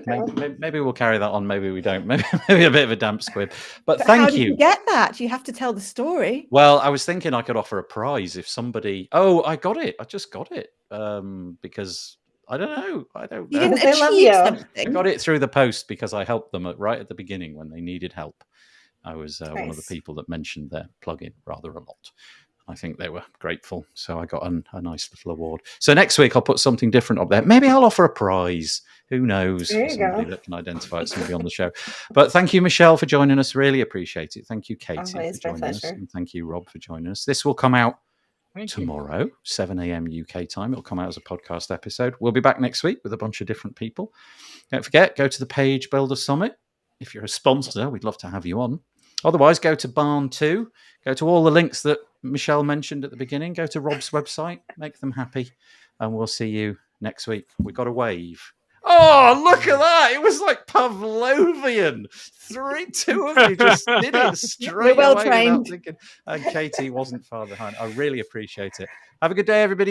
A: Maybe we'll carry that on. Maybe we don't. Maybe a bit of a damp squib. But thank
C: how
A: you.
C: Did you get that? You have to tell the story.
A: Well, I was thinking I could offer a prize if somebody. Oh, I got it. I just got it because I don't know.
C: You didn't achieve something.
A: I got it through the post because I helped them right at the beginning when they needed help. I was one of the people that mentioned their plugin rather a lot. I think they were grateful. So I got a nice little award. So next week I'll put something different up there. Maybe I'll offer a prize. Who knows? Somebody that can identify it, somebody on the show. But thank you, Michelle, for joining us. Really appreciate it. Thank you, Katie, for joining us. And thank you, Rob, for joining us. This will come out tomorrow, 7 a.m. UK time. It'll come out as a podcast episode. We'll be back next week with a bunch of different people. Don't forget, go to the Page Builder Summit. If you're a sponsor, we'd love to have you on. Otherwise, go to Barn 2. Go to all the links that Michelle mentioned at the beginning. Go to Rob's website. Make them happy. And we'll see you next week. We've got a wave. Oh, look at that. It was like Pavlovian. Two of you just did it straight
C: We're well
A: away.
C: trained.
A: And Katie wasn't far behind. I really appreciate it. Have a good day, everybody.